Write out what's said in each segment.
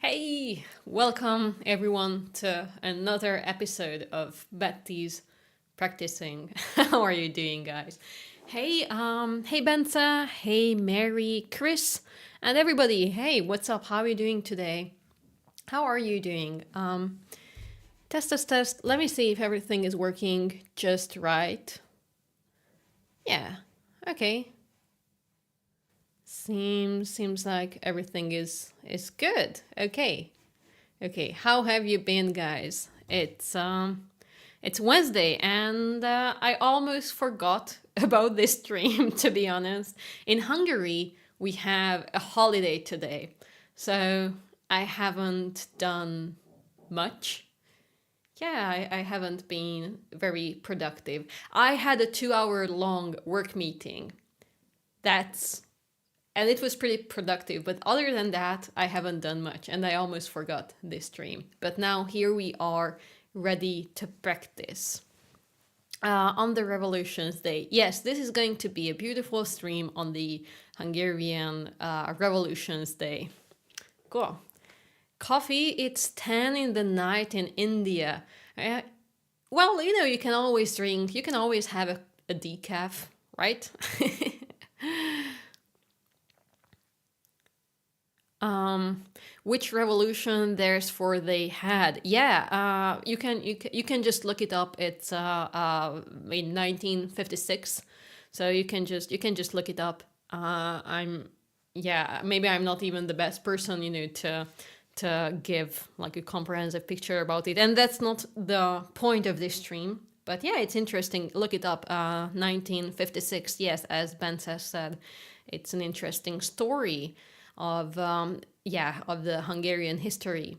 Hey, welcome everyone to another episode of Betty's Practicing. How are you doing, guys? Hey Benza, hey Mary, Chris, and everybody. Hey, what's up? How are you doing today? How are you doing? Test. Let me see if everything is working just right. Yeah. Okay. Seems like everything is good. Okay. Okay, how have you been, guys? It's Wednesday, and I almost forgot about this stream. To be honest, in Hungary we have a holiday today, so I haven't done much. Yeah, I haven't been very productive. I had a 2 hour long work meeting. That's and it was pretty productive. But other than that, I haven't done much, and I almost forgot this stream. But now here we are, ready to practice. On the Revolutions Day. Yes, this is going to be a beautiful stream on the Hungarian Revolutions Day. Cool. Coffee, it's 10 in the night in India. Well, you can always drink, you can always have a decaf, right? Which revolution there's for they had? Yeah, you can just look it up. It's in 1956, so you can just look it up. I'm Yeah, maybe I'm not even the best person, to give like a comprehensive picture about it, and that's not the point of this stream. But yeah, it's interesting. Look it up. 1956. Yes, as Ben has said, it's an interesting story of of the Hungarian history.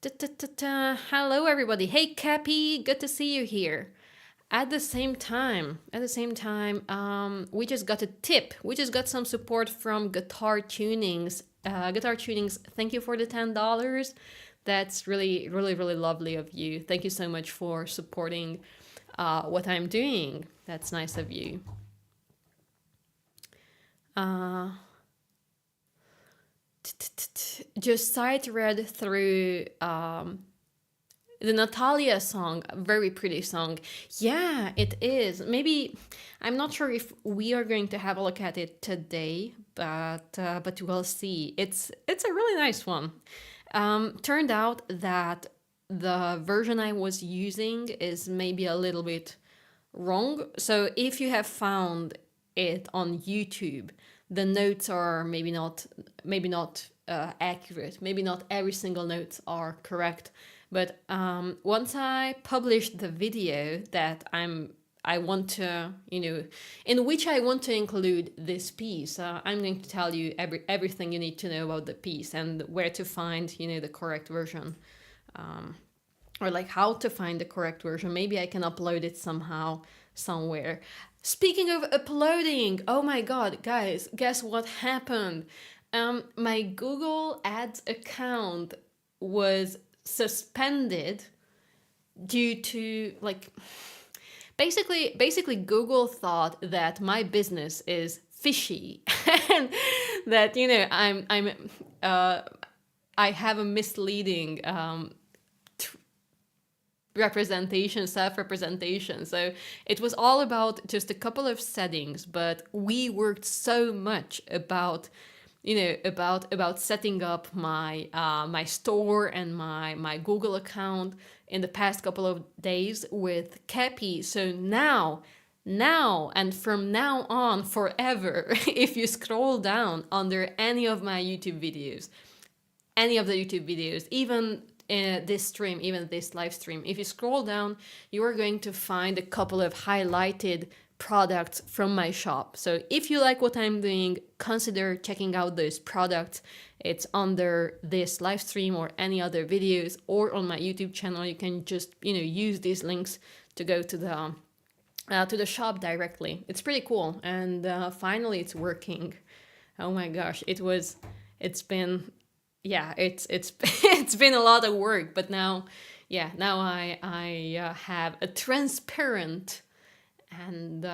Hello everybody. Hey Cappy, good to see you here. At the same time, we just got a tip. We just got some support from Guitar Tunings. Guitar Tunings, thank you for the $10. That's really, really, really lovely of you. Thank you so much for supporting what I'm doing. That's nice of you. Just sight read through the Natalia song, a very pretty song. Yeah, it is. Maybe I'm not sure if we are going to have a look at it today, but we'll see. It's a really nice one. Turned out that the version I was using is maybe a little bit wrong. So if you have found it on YouTube, the notes are maybe not accurate. Maybe not every single notes are correct. But once I publish the video that I want to, in which I want to include this piece, I'm going to tell you everything you need to know about the piece and where to find, the correct version. Or like how to find the correct version. Maybe I can upload it somehow, somewhere. Speaking of uploading, oh my god, guys, guess what happened? My Google Ads account was suspended due to basically Google thought that my business is fishy and that I have a misleading self-representation. So it was all about just a couple of settings, but we worked so much about setting up my store and my Google account in the past couple of days with Kepi. So now and from now on forever, if you scroll down under any of my YouTube videos, any of the YouTube videos, even this stream, even this live stream, if you scroll down, you are going to find a couple of highlighted products from my shop. So if you like what I'm doing, consider checking out those products. It's under this live stream or any other videos or on my YouTube channel. You can just use these links to go to the shop directly. It's pretty cool, and finally it's working. Oh my gosh, it's been it's been a lot of work, but now I have a transparent and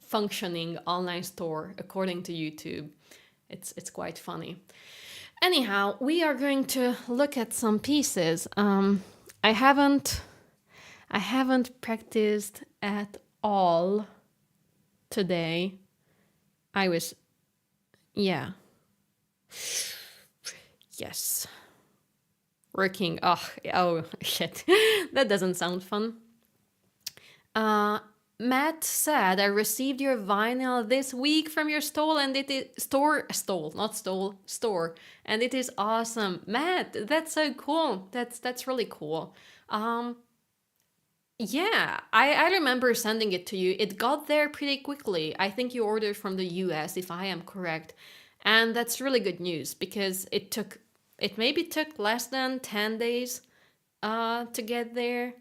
functioning online store according to YouTube. It's quite funny. Anyhow, we are going to look at some pieces. I haven't I haven't practiced at all today. I was yeah. Yes. Working. Oh shit. That doesn't sound fun. Uh, Matt said, I received your vinyl this week from your stall and it is stole, not stole, store. And it is awesome. Matt, that's so cool. That's really cool. Um, yeah, I remember sending it to you. It got there pretty quickly. I think you ordered from the US, if I am correct. And that's really good news because it maybe took less than 10 days to get there.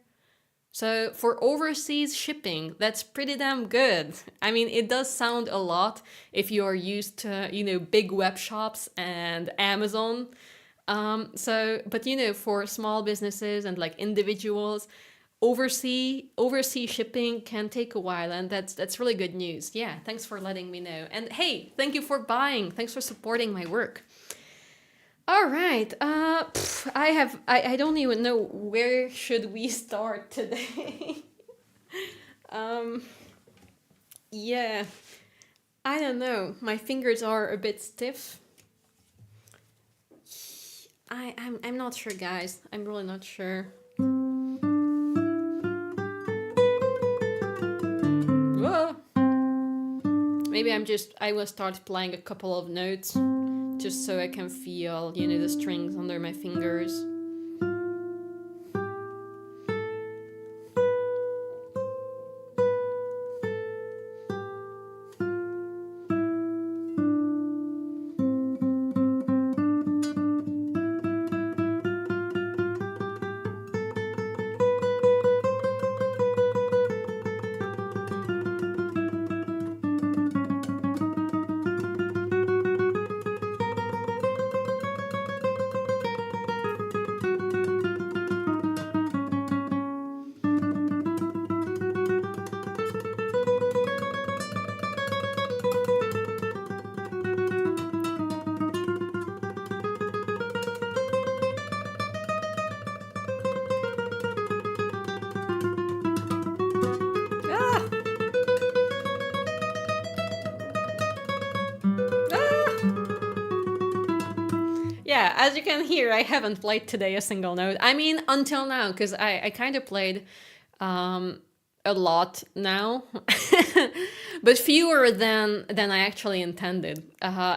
So for overseas shipping, that's pretty damn good. I mean, it does sound a lot if you are used to, big web shops and Amazon. But for small businesses and like individuals, oversea shipping can take a while, and that's really good news. Yeah, thanks for letting me know. And hey, thank you for buying. Thanks for supporting my work. All right. I don't even know where should we start today. um, yeah, I don't know. My fingers are a bit stiff. I'm not sure, guys. I'm really not sure. Whoa. Maybe I will start playing a couple of notes just so I can feel, the strings under my fingers. Ah! Ah! Yeah, as you can hear, I haven't played today a single note. I mean, until now, because I kind of played a lot now, but fewer than I actually intended.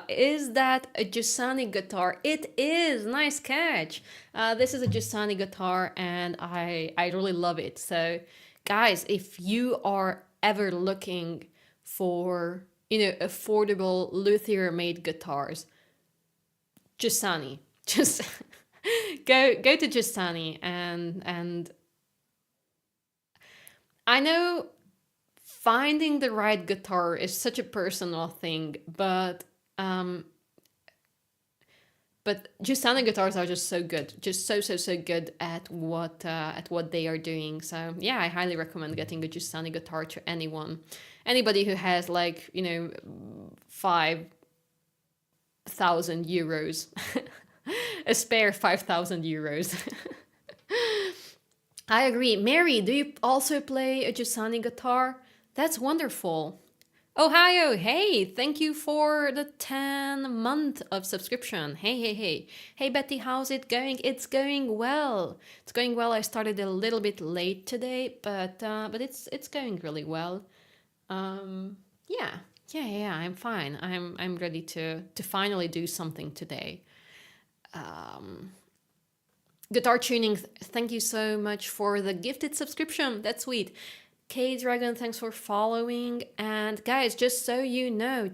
Is that a Giussani guitar? It is. Nice catch. This is a Giussani guitar, and I really love it. So, guys, if you are ever looking for affordable luthier made guitars, Giussani. Just go to Giussani, and I know finding the right guitar is such a personal thing, but Giussani guitars are just so good, just so good at what they are doing. So yeah, I highly recommend getting a Giussani guitar to anybody who has like 5,000 euros, a spare 5,000 euros. I agree. Mary, do you also play a Giussani guitar? That's wonderful. Ohio, hey, thank you for the 10-month of subscription. Hey. Hey, Betty, how's it going? It's going well. It's going well. I started a little bit late today, but it's going really well. Yeah. Yeah, I'm fine. I'm ready to finally do something today. Guitar tuning, thank you so much for the gifted subscription. That's sweet. K Dragon, thanks for following. And guys, just so you know,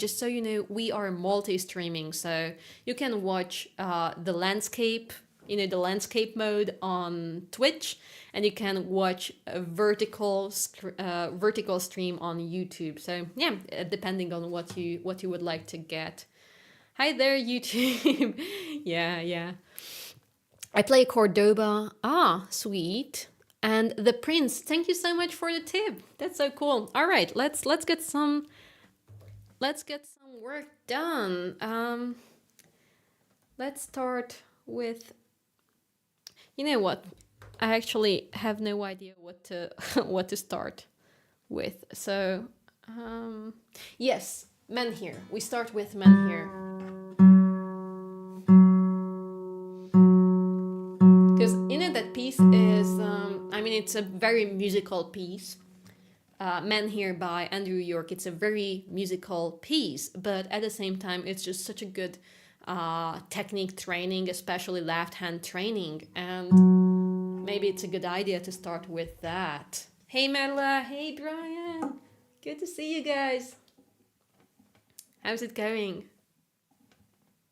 we are multi-streaming, so you can watch the landscape, the landscape mode on Twitch, and you can watch a vertical stream on YouTube. So yeah, depending on what you would like to get. Hi there, YouTube. Yeah. I play Cordoba. Ah, sweet. And the Prince, thank you so much for the tip. That's so cool. All right, let's get some work done. Let's start with, you know what? I actually have no idea what to what to start with. So, yes, men here. We start with men here. Because you know that piece is, I mean, it's a very musical piece. Men Here by Andrew York. It's a very musical piece, but at the same time, it's just such a good technique training, especially left hand training. And maybe it's a good idea to start with that. Hey, Madeline. Hey, Brian. Good to see you guys. How's it going?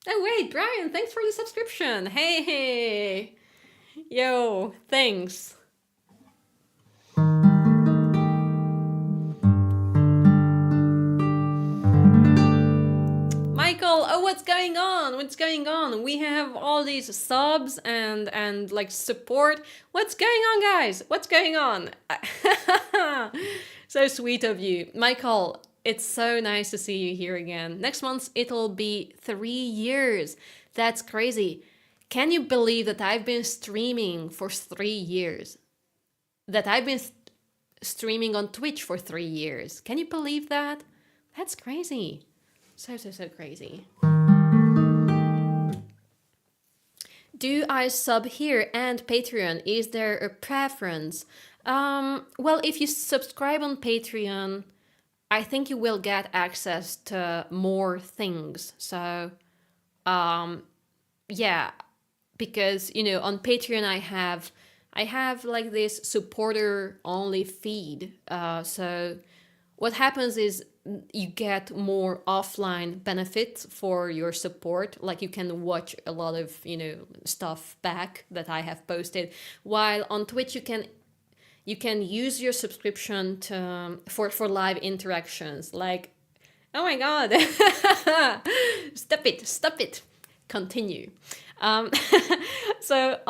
Oh, wait, Brian, thanks for the subscription. Hey. Yo, thanks. Michael, oh, what's going on? What's going on? We have all these subs and like support. What's going on, guys? What's going on? So sweet of you. Michael, it's so nice to see you here again. Next month, it'll be 3 years. That's crazy. Can you believe that I've been streaming for 3 years? That I've been streaming on Twitch for 3 years. Can you believe that? That's crazy. So crazy. Do I sub here and Patreon? Is there a preference? Well, if you subscribe on Patreon, I think you will get access to more things. So, yeah, because you know on Patreon I have like this supporter only feed. So what happens is you get more offline benefits for your support, like you can watch a lot of stuff back that I have posted, while on Twitch you can use your subscription to for live interactions, like, oh my god. Stop it, continue. So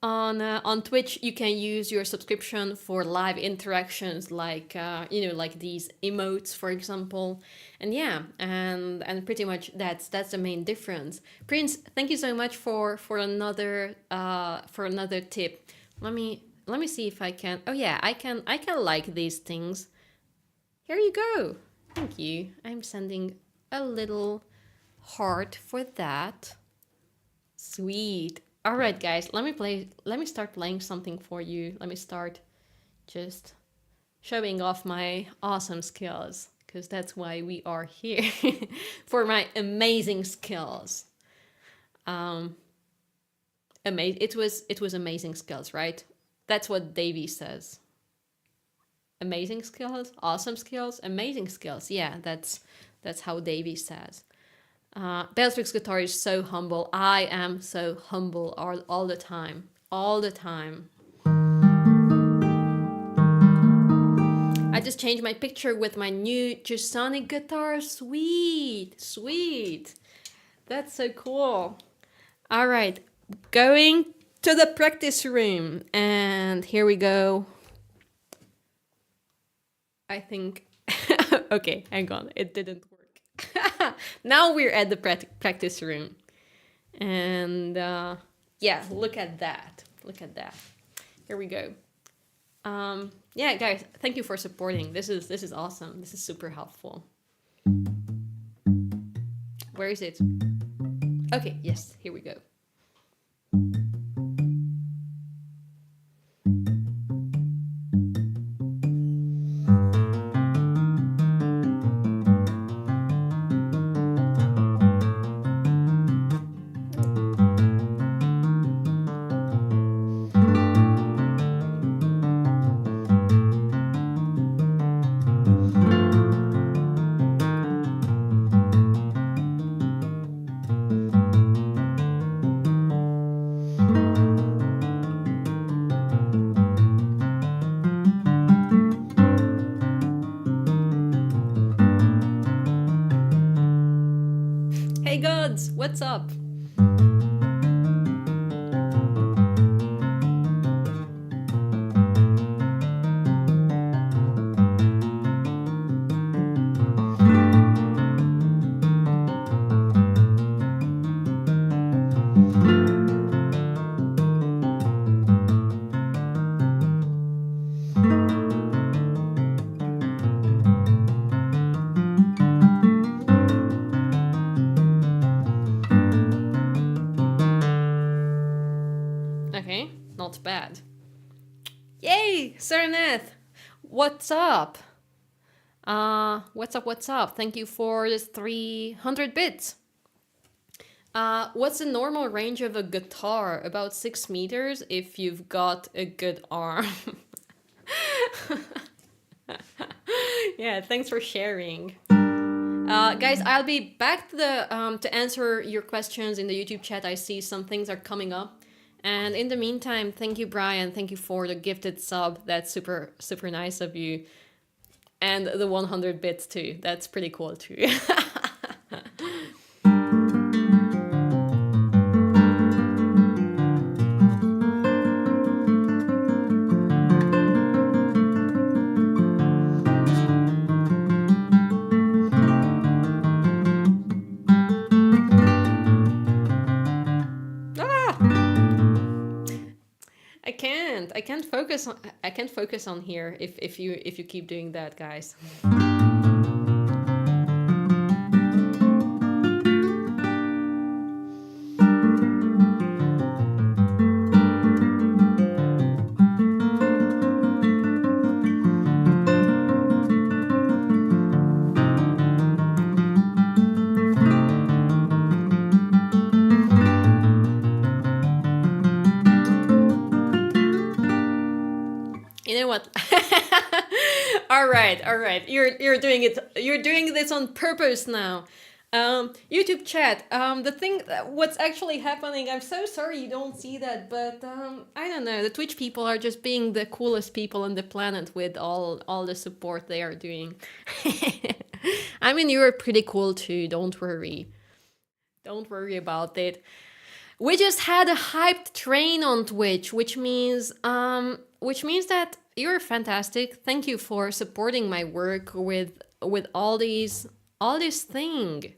on Twitch, you can use your subscription for live interactions, like like these emotes, for example, and yeah, and pretty much that's the main difference. Prince, thank you so much for another tip. Let me see if I can. Oh yeah, I can like these things. Here you go. Thank you. I'm sending a little heart for that. Sweet. All right, guys, let me start playing something for you. Let me start just showing off my awesome skills, because that's why we are here. For my amazing skills. It was amazing skills, right? That's what Davey says. Amazing skills, awesome skills, amazing skills. Yeah, that's how Davey says. Beatrix guitar is so humble. I am so humble all the time. All the time. I just changed my picture with my new G-Sonic guitar. Sweet. That's so cool. All right, going to the practice room. And here we go. I think... Okay, hang on. It didn't work. Now we're at the practice room, and yeah, look at that. Here we go. Yeah, guys, thank you for supporting. This is awesome. This is super helpful. Where is it? Okay, yes, here we go. Hey gods, what's up? Yay, Sereneth. What's up? What's up? Thank you for this 300 bits. What's the normal range of a guitar? About 6 meters if you've got a good arm. Yeah, thanks for sharing. Guys, I'll be back to the to answer your questions in the YouTube chat. I see some things are coming up. And in the meantime, thank you, Brian. Thank you for the gifted sub. That's super, super nice of you. And the 100 bits too. That's pretty cool too. I can't focus on here if you keep doing that, guys. You know what? All right. You're doing it. You're doing this on purpose now. YouTube chat. The thing, what's actually happening? I'm so sorry you don't see that, but I don't know. The Twitch people are just being the coolest people on the planet with all the support they are doing. I mean, you're pretty cool too. Don't worry. Don't worry about it. We just had a hyped train on Twitch, which means that you're fantastic. Thank you for supporting my work with all these thing,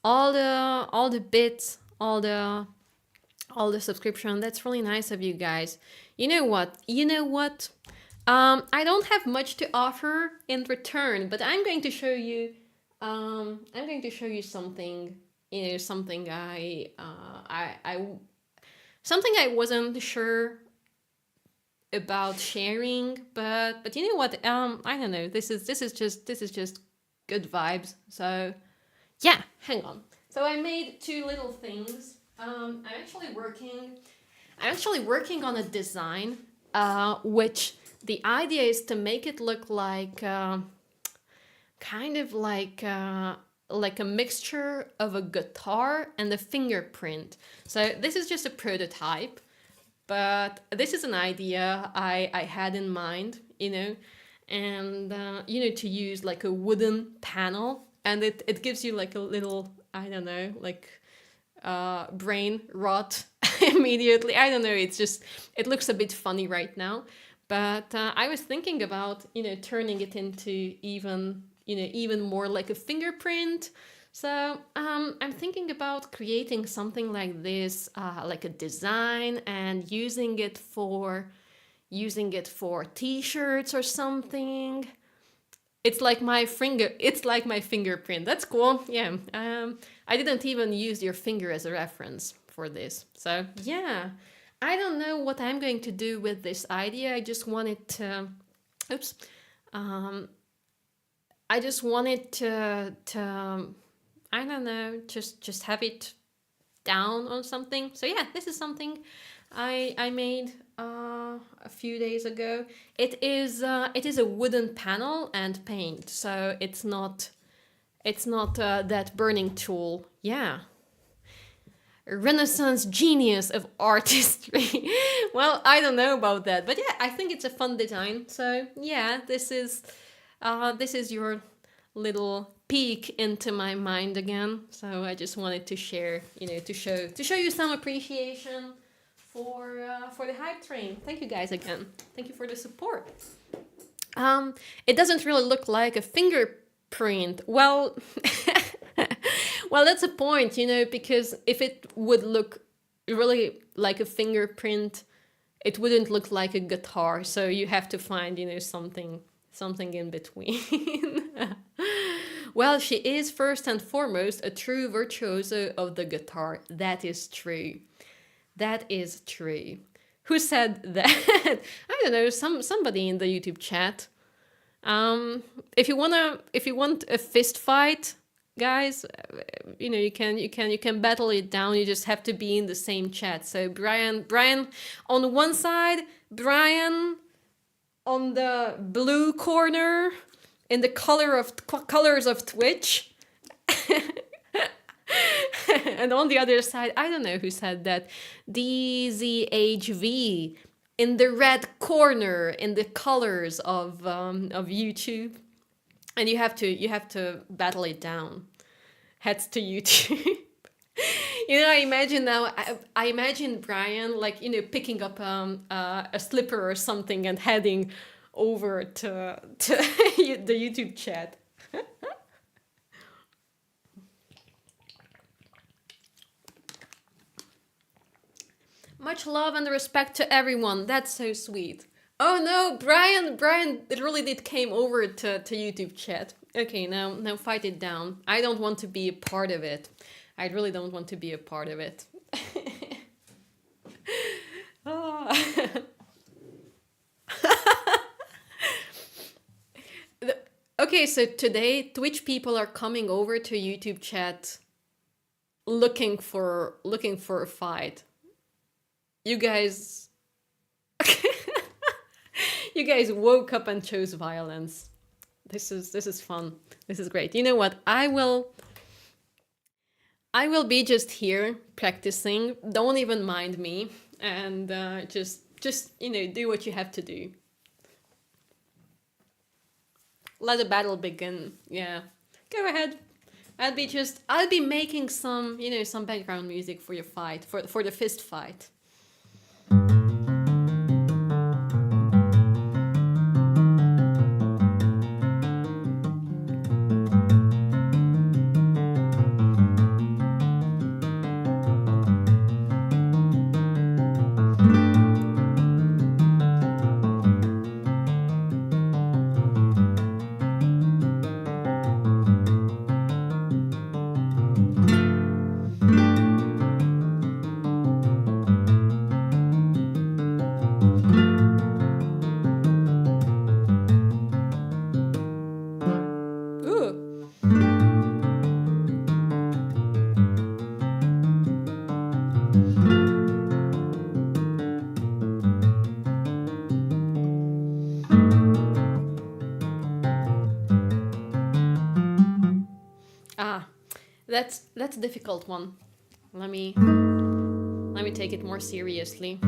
all the bits, all the subscription. That's really nice of you guys. You know what? I don't have much to offer in return, but I'm going to show you. I'm going to show you something. You know, something something I wasn't sure about sharing, but you know what? I don't know. This is just good vibes. So yeah, hang on. So I made two little things. I'm actually working on a design, which the idea is to make it look like kind of like a mixture of a guitar and a fingerprint. So this is just a prototype, but this is an idea I had in mind, you know, and to use like a wooden panel, and it gives you like a little, I don't know, like brain rot immediately. I don't know, it looks a bit funny right now, but I was thinking about, turning it into even more like a fingerprint. So I'm thinking about creating something like this, like a design, and using it for t-shirts or something. It's like my fingerprint. That's cool. Yeah. I didn't even use your finger as a reference for this. So yeah, I don't know what I'm going to do with this idea. I just wanted to, I just wanted to I don't know, just have it down on something. So yeah, this is something I made a few days ago. It is a wooden panel and paint, so it's not that burning tool. Yeah. Renaissance genius of artistry. Well, I don't know about that, but yeah, I think it's a fun design. So yeah, this is your little peek into my mind again. So I just wanted to share, to show you some appreciation for the hype train. Thank you guys again. Thank you for the support. It doesn't really look like a fingerprint. Well, well, that's a point, because if it would look really like a fingerprint, it wouldn't look like a guitar. So you have to find, something in between. Well, she is first and foremost a true virtuoso of the guitar. That is true. That is true. Who said that? I don't know. Somebody in the YouTube chat. If you want a fist fight, guys, you can battle it down. You just have to be in the same chat. So Brian on one side, Brian on the blue corner in the colors of Twitch. And on the other side, I don't know who said that, DZHV in the red corner in the colors of YouTube, and you have to battle it down. Heads to YouTube. I imagine now. I imagine Brian picking up a slipper or something and heading over to the YouTube chat. Much love and respect to everyone. That's so sweet. Oh no, Brian, it really did came over to YouTube chat. Okay, now fight it down. I don't want to be a part of it. I really don't want to be a part of it. Okay, so today Twitch people are coming over to YouTube chat looking for a fight. You guys you guys woke up and chose violence. This is fun. This is great. You know what? I will be just here practicing. Don't even mind me, and just do what you have to do. Let the battle begin. Yeah, go ahead. I'll be making some some background music for your fight, for the fist fight. That's a difficult one. Let me take it more seriously.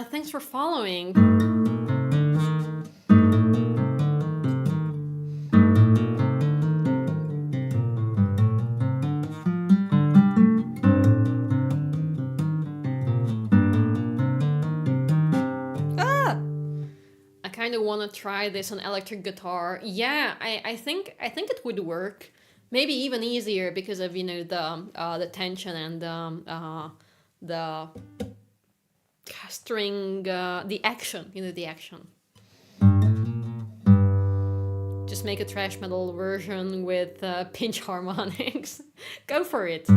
Thanks for following. I kind of want to try this on electric guitar. Yeah, I think it would work. Maybe even easier because of the tension and the string, the action, the action. Just make a thrash metal version with pinch harmonics. Go for it.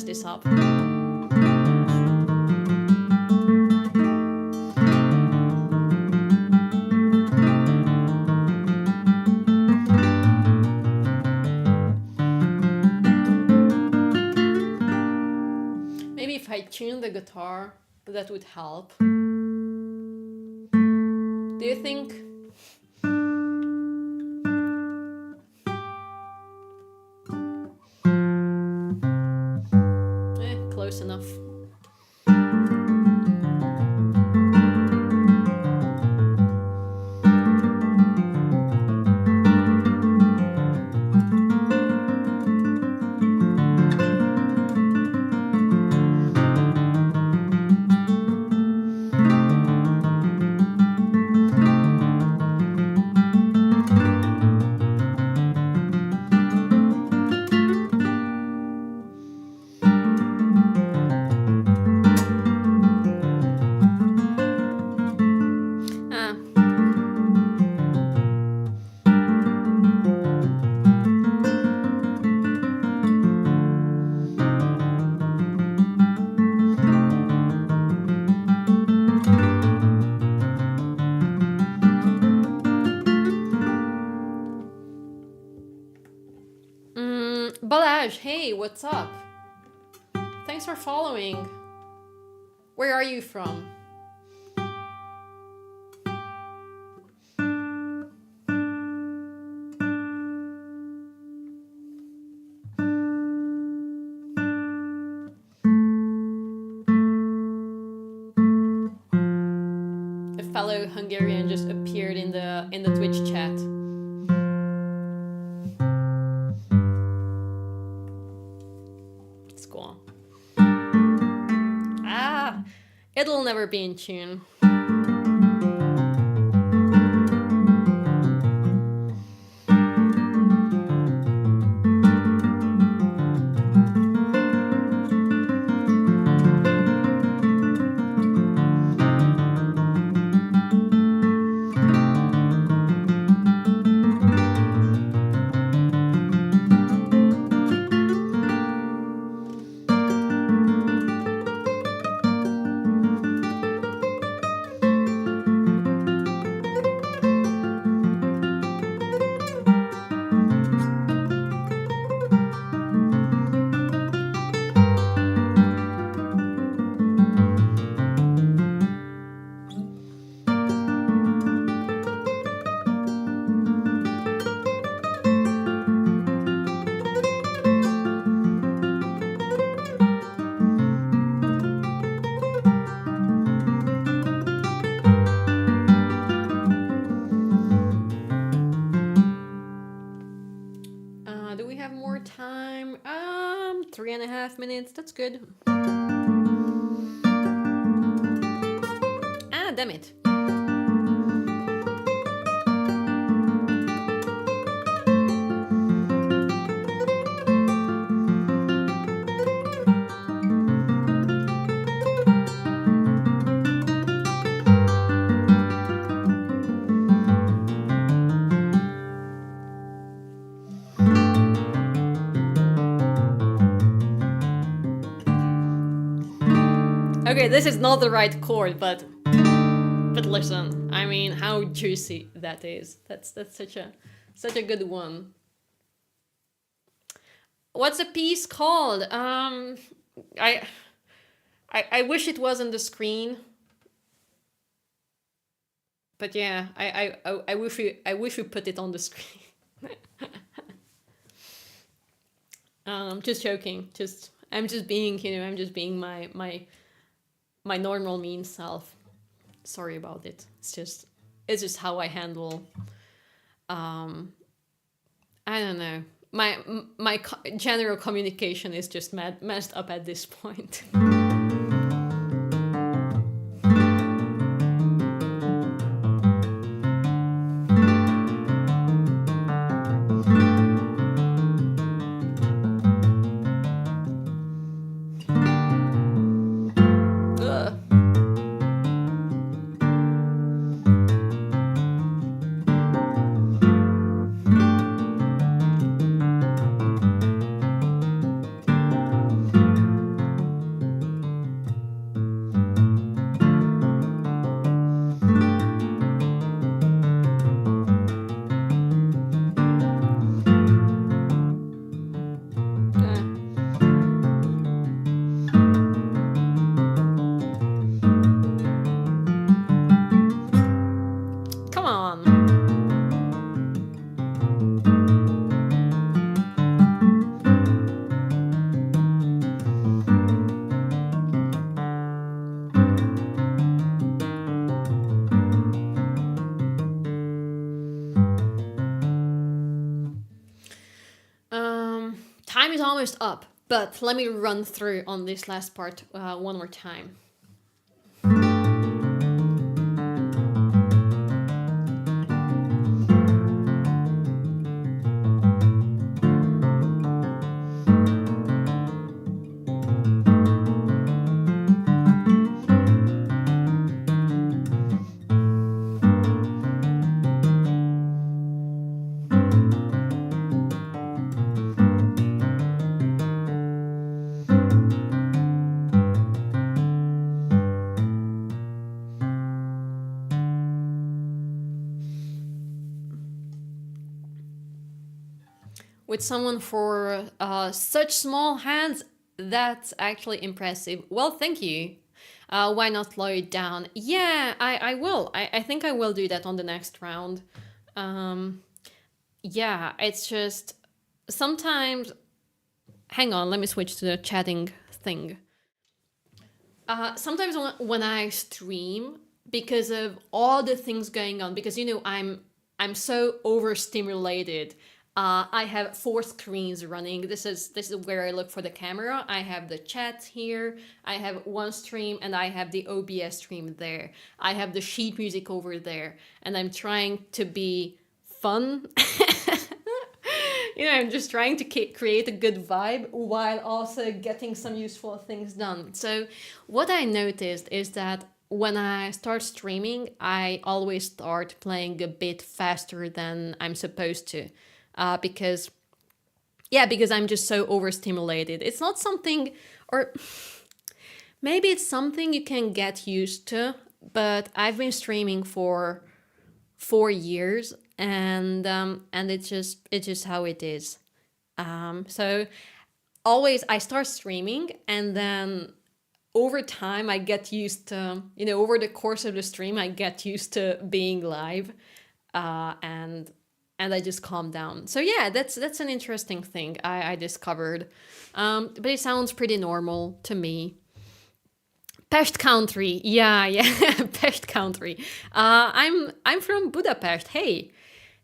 mess this up. Maybe if I tune the guitar, that would help. Do you think? Close enough. Balaj, hey, what's up? Thanks for following. Where are you from? A fellow Hungarian just appeared in the Twitch chat. Let's go on. It'll never be in tune. Do we have more time? 3.5 minutes. That's good. Damn it. Okay, this is not the right chord, but listen, I mean, how juicy that is. That's such a good one. What's the piece called? I wish it was on the screen. But yeah, I wish we put it on the screen. Just joking. I'm just being my normal mean self. Sorry about it. It's just how I handle. I don't know. My general communication is just messed up at this point. time is almost up, but let me run through on this last part one more time. With someone for such small hands, that's actually impressive. Well, thank you. Why not slow it down? Yeah, I will. I think I will do that on the next round. Um, yeah, it's just sometimes. Hang on, let me switch to the chatting thing. Sometimes when I stream, because of all the things going on, because I'm so overstimulated. I have 4 screens running. This is where I look for the camera. I have the chat here. I have one stream, and I have the OBS stream there. I have the sheet music over there, and I'm trying to be fun. I'm just trying to create a good vibe while also getting some useful things done. So what I noticed is that when I start streaming, I always start playing a bit faster than I'm supposed to, because I'm just so overstimulated. It's not something, or maybe it's something you can get used to, but I've been streaming for 4 years, and it's just how it is. So always I start streaming, and then over time I get used to, over the course of the stream I get used to being live, and I just calm down. So yeah, that's an interesting thing I discovered, but it sounds pretty normal to me. Pest country, yeah, Pest country. I'm from Budapest.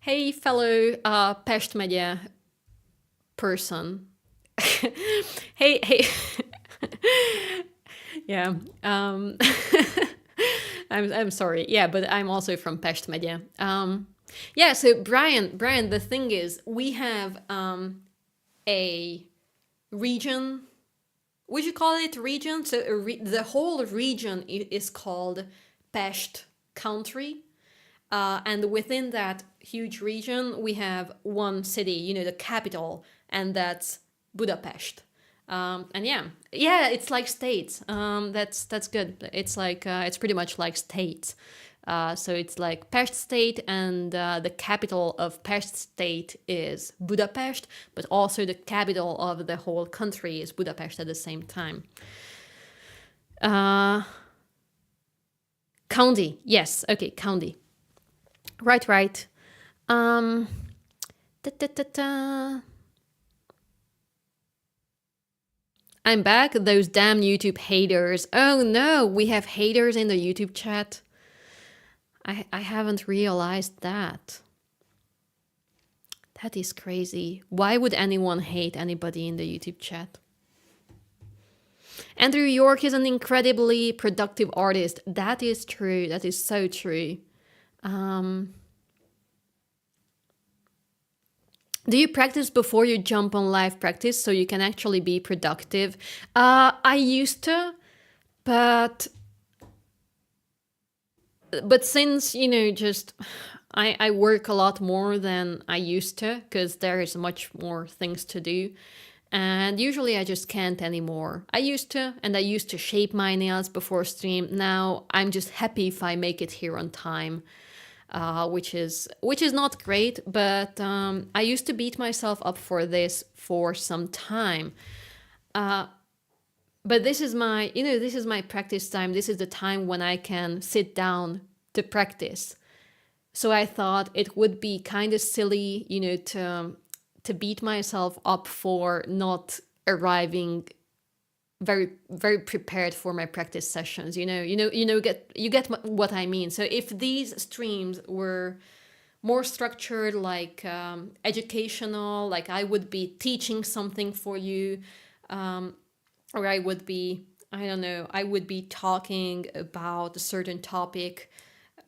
Hey, fellow Pest megye person. Hey. Yeah. I'm sorry. Yeah, but I'm also from Pest megye. Yeah. So Brian, the thing is, we have a region. Would you call it region? So the whole region is called Pest country. And within that huge region, we have one city, the capital, and that's Budapest. And yeah, it's like states. That's good. It's like it's pretty much like states. So it's like Pest state, and the capital of Pest state is Budapest, but also the capital of the whole country is Budapest at the same time. County, yes, okay, county. Right. Da, da, da, da. I'm back. Those damn YouTube haters. Oh no, we have haters in the YouTube chat. I haven't realized that. That is crazy. Why would anyone hate anybody in the YouTube chat? Andrew York is an incredibly productive artist. That is true. That is so true. Do you practice before you jump on live practice so you can actually be productive? I used to, but since, just I work a lot more than I used to, because there is much more things to do. And usually I just can't anymore. I used to shape my nails before stream. Now I'm just happy if I make it here on time. Which is not great, but I used to beat myself up for this for some time. But this is my practice time. This is the time when I can sit down to practice. So I thought it would be kind of silly, to beat myself up for not arriving very, very prepared for my practice sessions. You get what I mean. So if these streams were more structured, like educational, like I would be teaching something for you, or I would be, I don't know, I would be talking about a certain topic,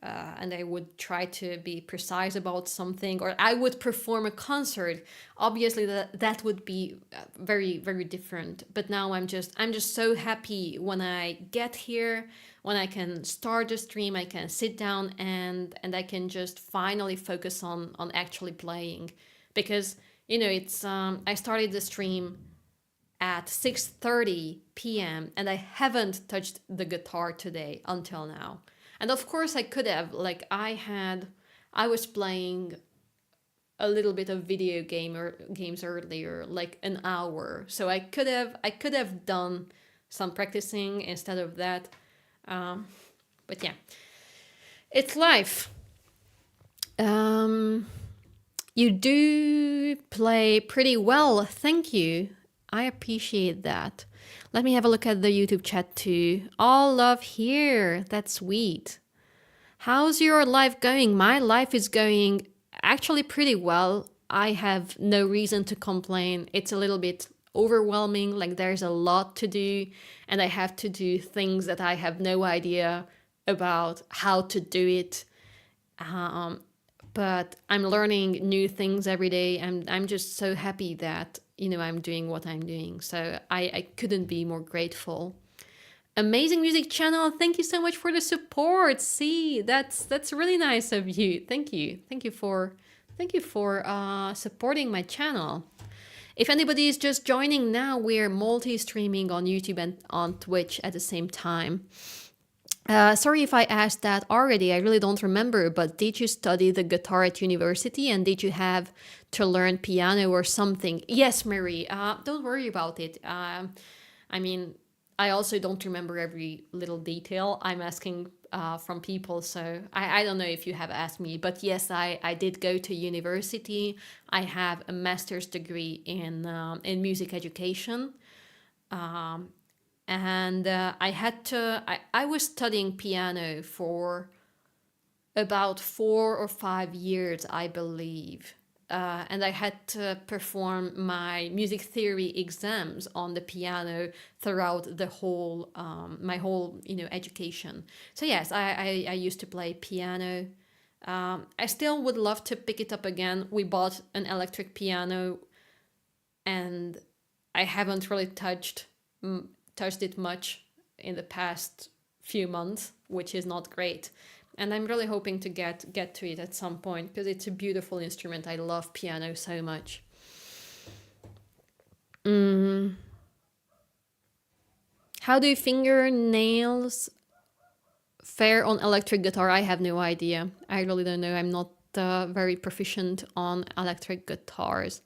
and I would try to be precise about something, or I would perform a concert. Obviously, that would be very very different. But now I'm just so happy when I get here, when I can start the stream, I can sit down and I can just finally focus on actually playing, because it's I started the stream at 6:30 p.m. and I haven't touched the guitar today until now. And of course I could have, like I was playing a little bit of video games earlier, like an hour. So I could have done some practicing instead of that. But yeah, it's life. Um, you do play pretty well. Thank you. I appreciate that. Let me have a look at the YouTube chat too. All love here. That's sweet. How's your life going? My life is going actually pretty well. I have no reason to complain. It's a little bit overwhelming, like there's a lot to do, and I have to do things that I have no idea about how to do it. But I'm learning new things every day, and I'm just so happy that I'm doing what I'm doing. So I couldn't be more grateful. Amazing music channel. Thank you so much for the support. See, that's really nice of you. Thank you for supporting my channel. If anybody is just joining now, we're multi-streaming on YouTube and on Twitch at the same time. Sorry if I asked that already. I really don't remember. But did you study the guitar at university, and did you have to learn piano or something? Yes, Marie. Don't worry about it. I mean, I also don't remember every little detail. I'm asking from people, so I don't know if you have asked me. But yes, I did go to university. I have a master's degree in music education. And I was studying piano for about 4 or 5 years, I believe. And I had to perform my music theory exams on the piano throughout the whole my whole education. So yes, I used to play piano. I still would love to pick it up again. We bought an electric piano, and I haven't really touched it much in the past few months, which is not great. And I'm really hoping to get to it at some point, because it's a beautiful instrument. I love piano so much. How do fingernails fare on electric guitar? I have no idea. I really don't know. I'm not very proficient on electric guitars.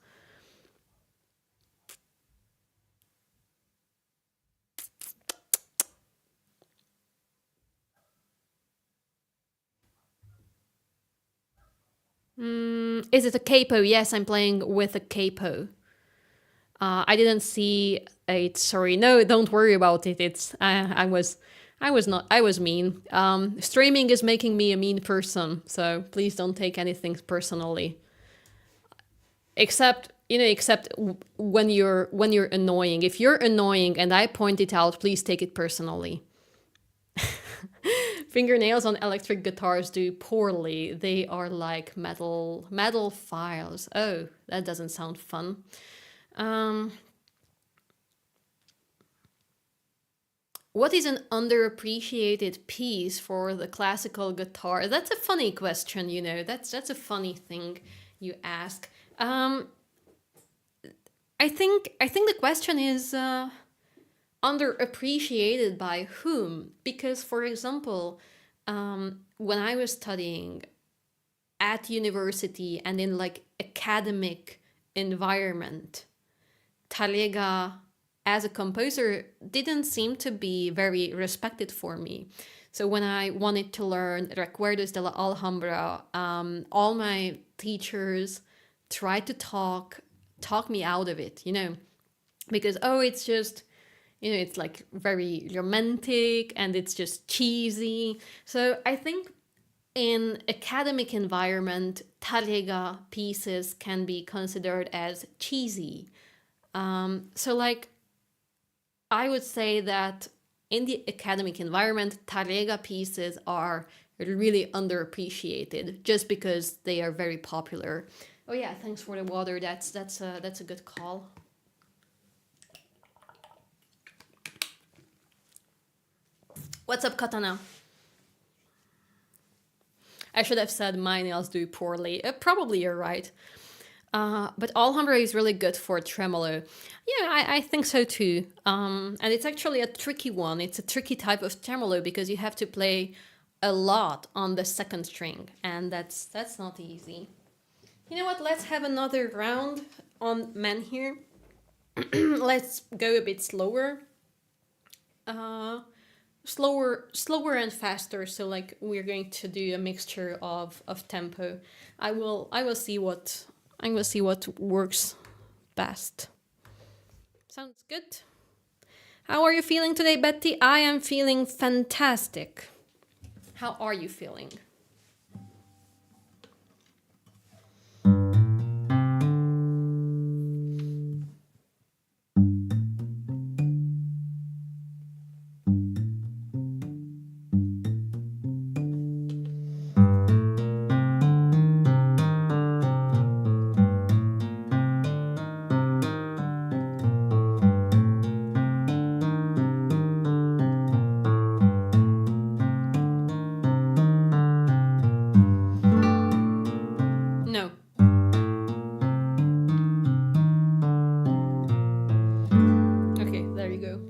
Is it a capo? Yes, I'm playing with a capo. I didn't see it. Sorry, no, don't worry about it. I was mean. Streaming is making me a mean person, so please don't take anything personally. Except when you're annoying. If you're annoying and I point it out, please take it personally. Fingernails on electric guitars do poorly. They are like metal files. Oh, that doesn't sound fun. What is an underappreciated piece for the classical guitar? That's a funny question, That's a funny thing you ask. I think the question is underappreciated by whom? Because, for example, when I was studying at university and in like academic environment, Talega as a composer didn't seem to be very respected for me. So when I wanted to learn Recuerdos de la Alhambra, all my teachers tried to talk me out of it, because it's just it's like very romantic and it's just cheesy. So I think in academic environment, tarega pieces can be considered as cheesy. So like I would say that in the academic environment, tarega pieces are really underappreciated just because they are very popular. Oh yeah, thanks for the water. That's a good call. What's up, Katana? I should have said my nails do poorly. Probably you're right. But Alhambra is really good for tremolo. Yeah, I think so too. And it's actually a tricky one. It's a tricky type of tremolo because you have to play a lot on the second string, and that's not easy. You know what? Let's have another round on men here. Let's go a bit slower. Slower and faster. So like we're going to do a mixture of tempo. I will see what works best. Sounds good. How are you feeling today, Betty? I am feeling fantastic. How are you feeling? No. Okay, there you go.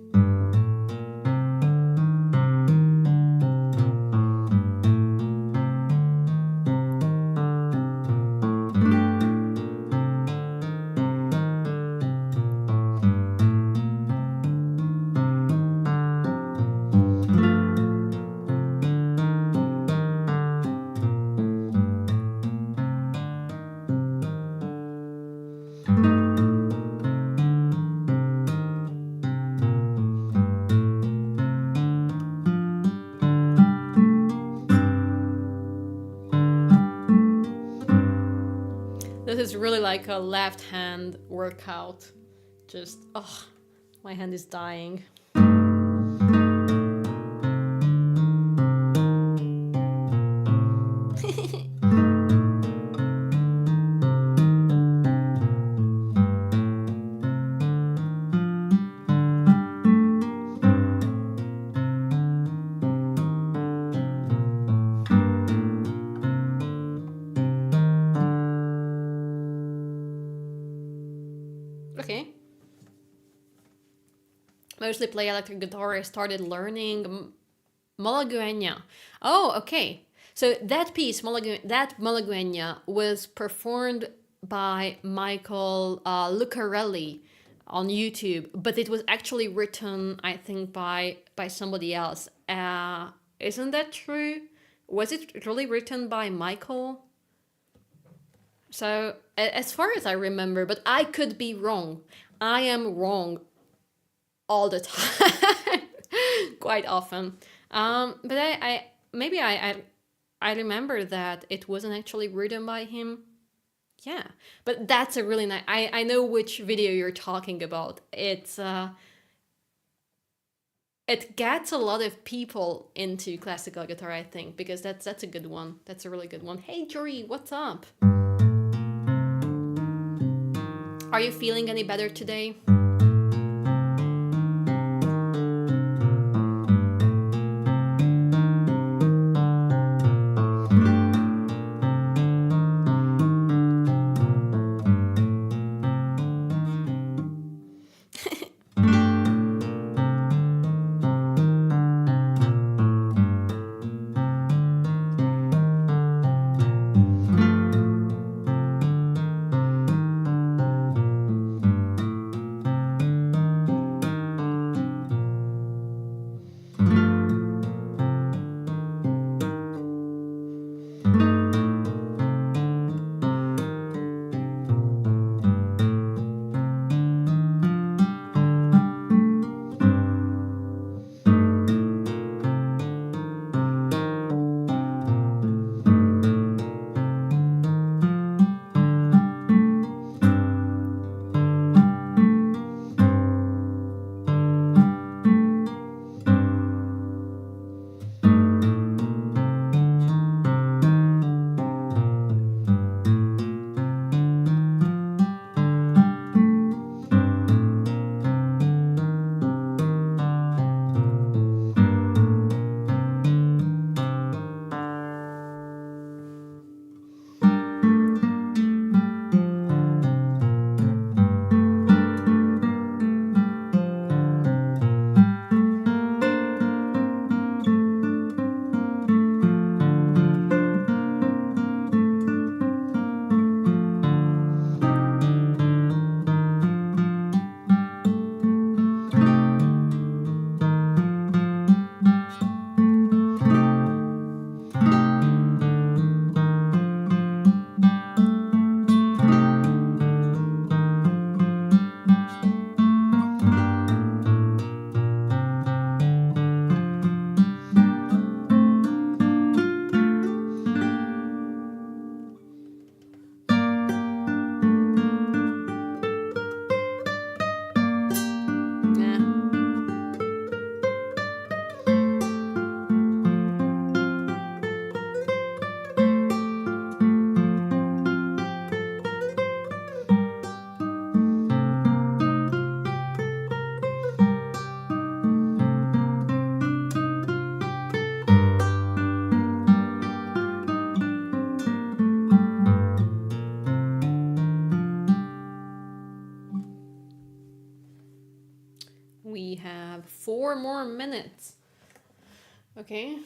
This is really like a left hand workout. Just, oh, my hand is dying. Okay. Mostly play electric guitar. I started learning Malagueña. Oh, okay. So that piece, that Malagueña, was performed by Michael Lucarelli on YouTube, but it was actually written, I think, by somebody else. Isn't that true? Was it really written by Michael? So, as far as I remember, but I could be wrong. I am wrong all the time, quite often. But I maybe I remember that it wasn't actually written by him. Yeah, but that's a really nice. I know which video you're talking about. It gets a lot of people into classical guitar, I think, because that's a good one. That's a really good one. Hey, Jory, what's up? Are you feeling any better today? 4 more minutes. Okay.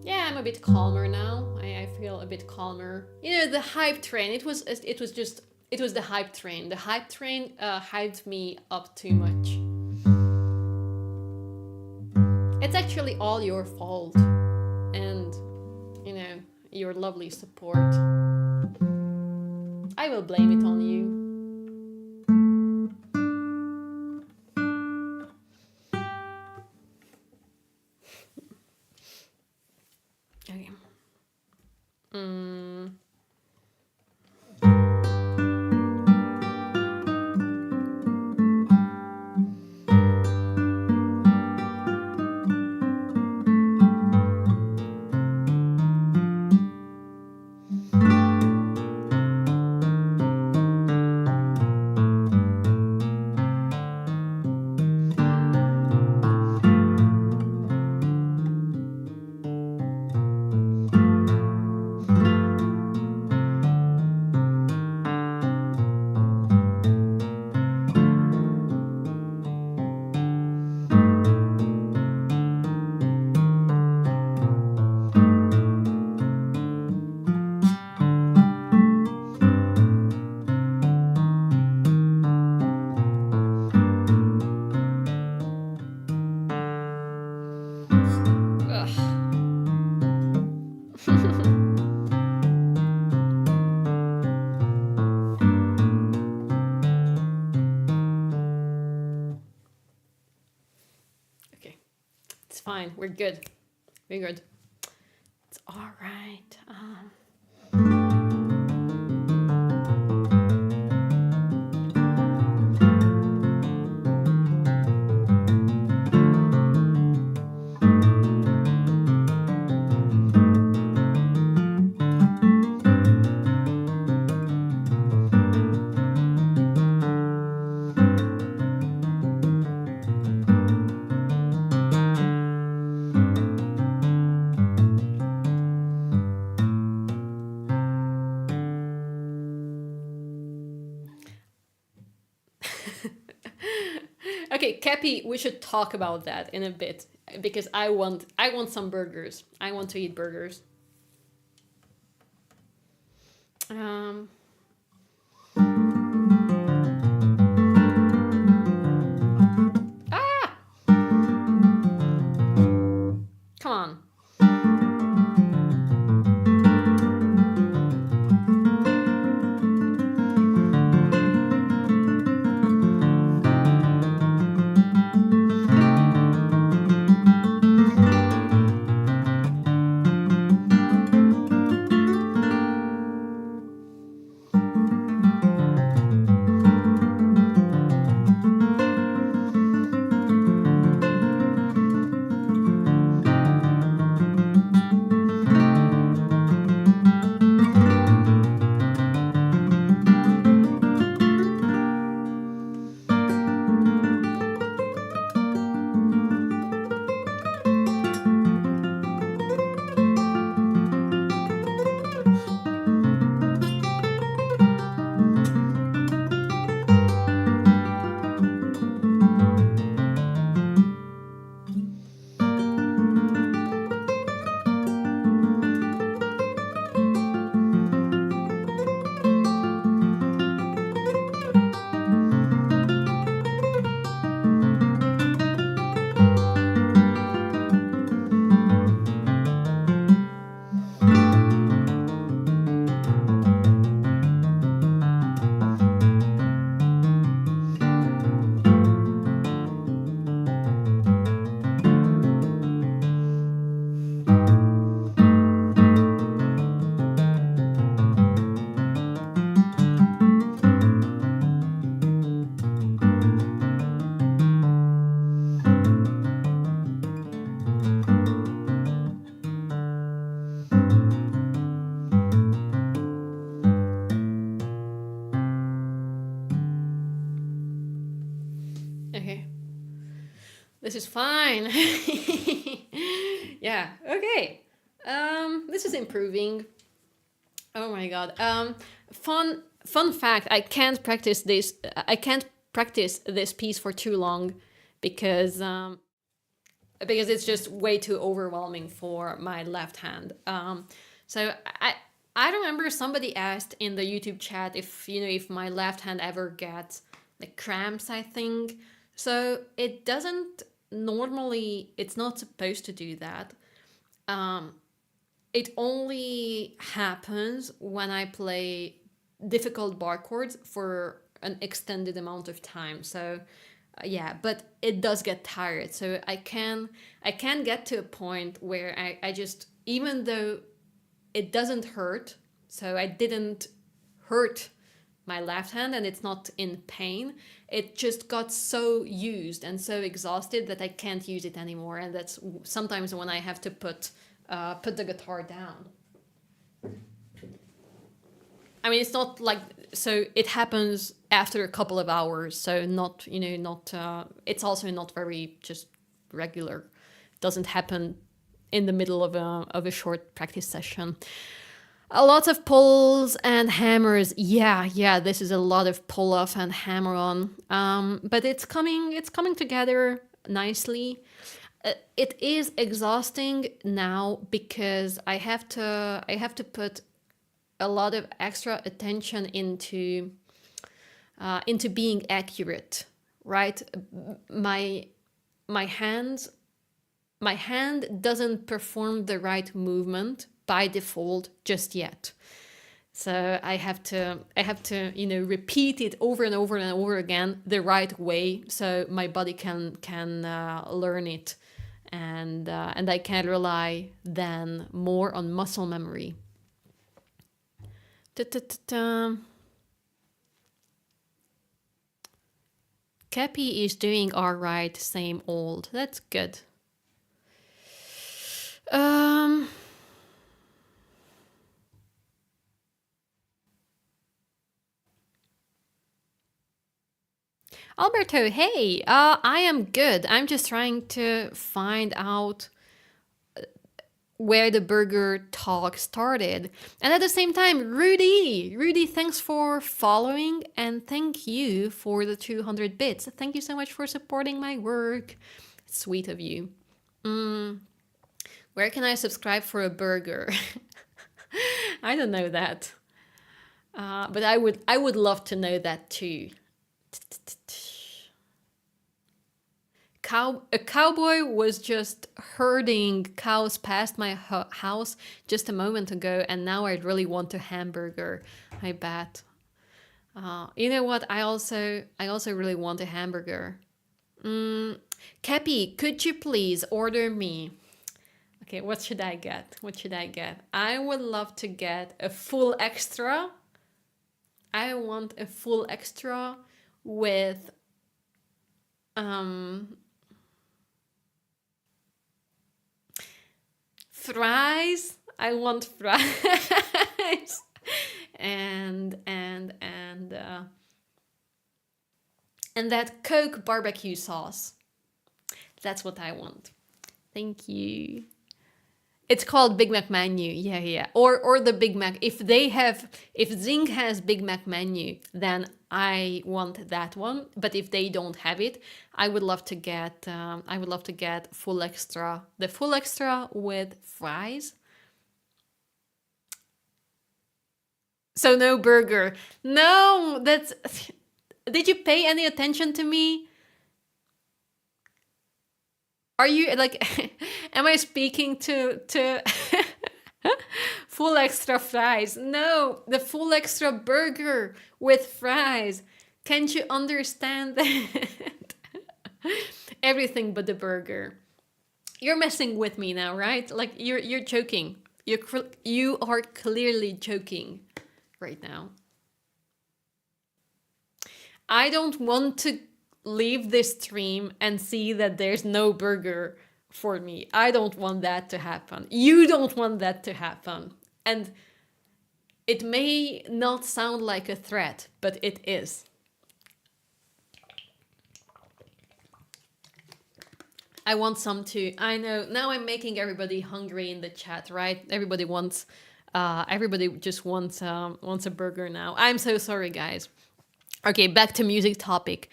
Yeah, I'm a bit calmer now. I feel a bit calmer. You know, the hype train. It was the hype train. The hype train hyped me up too much. It's actually all your fault, and you know, your lovely support. I will blame it on you. Okay. Okay, it's fine. We're good. We're good. It's all right. Okay, Cappy, we should talk about that in a bit because I want some burgers. I want to eat burgers. Um. Ah! Come on. Okay. This is fine. Yeah. Okay. This is improving. Oh my god. Fun fact. I can't practice practice this piece for too long because it's just way too overwhelming for my left hand. So I remember somebody asked in the YouTube chat if if my left hand ever gets the cramps, I think. So it doesn't normally. It's not supposed to do that. It only happens when I play difficult bar chords for an extended amount of time. So yeah, but it does get tired. So I can get to a point where I just, even though it doesn't hurt, so I didn't hurt my left hand and it's not in pain, it just got so used and so exhausted that I can't use it anymore. And that's sometimes when I have to put the guitar down. I mean, it's not like, so it happens after a couple of hours. So not, it's also not very just regular. It doesn't happen in the middle of a short practice session. A lot of pulls and hammers. Yeah, this is a lot of pull off and hammer on. But it's coming together nicely. It is exhausting now because I have to put a lot of extra attention into being accurate, right? My hand doesn't perform the right movement by default just yet. So I have to repeat it over and over and over again the right way, so my body can learn it, and I can rely then more on muscle memory. Cappy is doing all right, same old. That's good. Alberto, hey, I am good. I'm just trying to find out where the burger talk started. And at the same time, Rudy, thanks for following and thank you for the 200 bits. Thank you so much for supporting my work. It's sweet of you. Where can I subscribe for a burger? I don't know that. But I would love to know that too. A cowboy was just herding cows past my house just a moment ago, and now I really want a hamburger. I bet. You know what? I also really want a hamburger. Cappy, could you please order me? Okay, what should I get? I would love to get a full extra. I want a full extra with fries. I want fries and that Coke barbecue sauce. That's what I want. Thank you. It's called Big Mac menu. Yeah. Or the Big Mac. If Zing has Big Mac menu, then I want that one. But if they don't have it, I would love to get full extra. The full extra with fries. So no burger. No, that's. Did you pay any attention to me? Are you like, am I speaking to full extra fries? No, the full extra burger with fries. Can't you understand that? Everything but the burger. You're messing with me now, right? Like you're joking. You are clearly joking right now. I don't want to leave this stream and see that there's no burger for me. I don't want that to happen. You don't want that to happen. And it may not sound like a threat, but it is. I want some too. I know. Now I'm making everybody hungry in the chat, right? Everybody just wants a burger now. I'm so sorry, guys. Okay, back to music topic.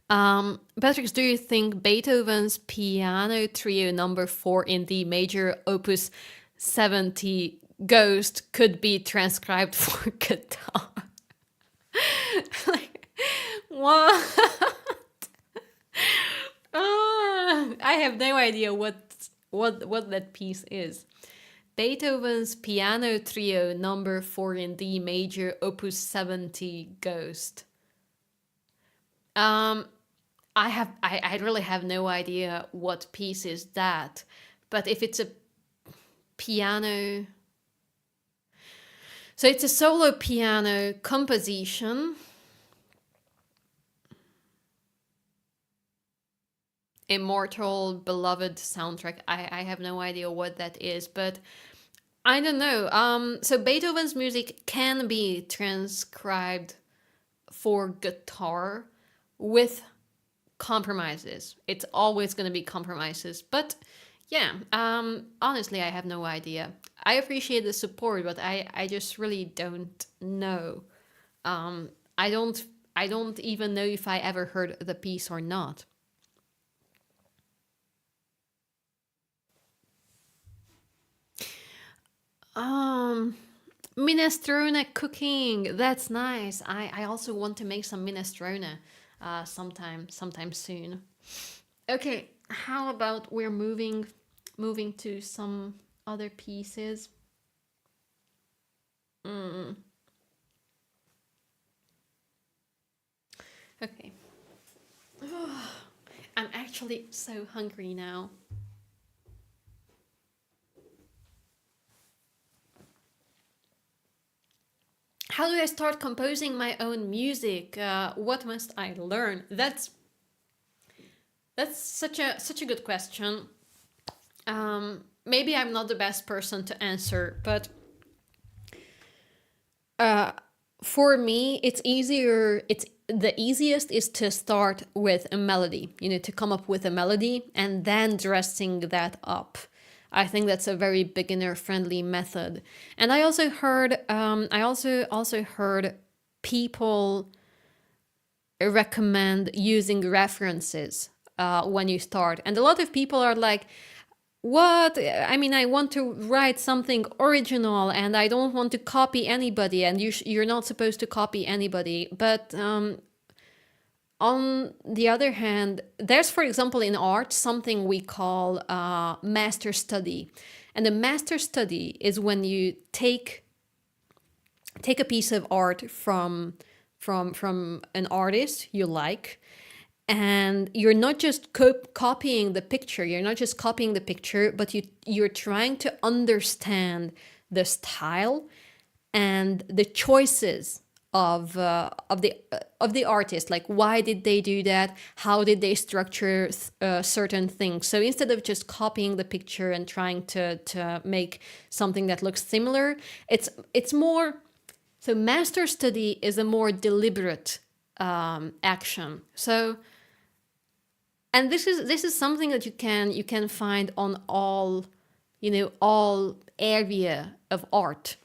Patrick, do you think Beethoven's Piano Trio Number 4 in D major, Opus 70, Ghost could be transcribed for guitar? Like, what? I have no idea what that piece is. Beethoven's Piano Trio Number 4 in D major, Opus 70, Ghost. Um, I really have no idea what piece is that, but if it's a piano, so it's a solo piano composition. Immortal beloved soundtrack. I have no idea what that is, but I don't know. So Beethoven's music can be transcribed for guitar with compromises. It's always going to be compromises, but yeah. Honestly, I have no idea. I appreciate the support, but I just really don't know. Um, I don't even know if I ever heard the piece or not. Um, Minestrone cooking. That's nice. I also want to make some minestrone sometime soon. Okay, how about we're moving to some other pieces? Mm, okay. I'm actually so hungry now. How do I start composing my own music? What must I learn? That's such a good question. Maybe I'm not the best person to answer, but uh, for me, it's easier. It's the easiest is to start with a melody. You know, to come up with a melody and then dressing that up. I think that's a very beginner friendly method. And I also heard I also heard people recommend using references when you start. And a lot of people are like, what? I mean, I want to write something original and I don't want to copy anybody. And you're not supposed to copy anybody. But on the other hand, there's, for example, in art, something we call master study. And a master study is when you take a piece of art from an artist you like, and you're not just copying the picture, but you're trying to understand the style and the choices of the artist. Like, why did they do that? How did they structure certain things? So instead of just copying the picture and trying to make something that looks similar, it's more. So master study is a more deliberate action. So, and this is something that you can find on all area of art,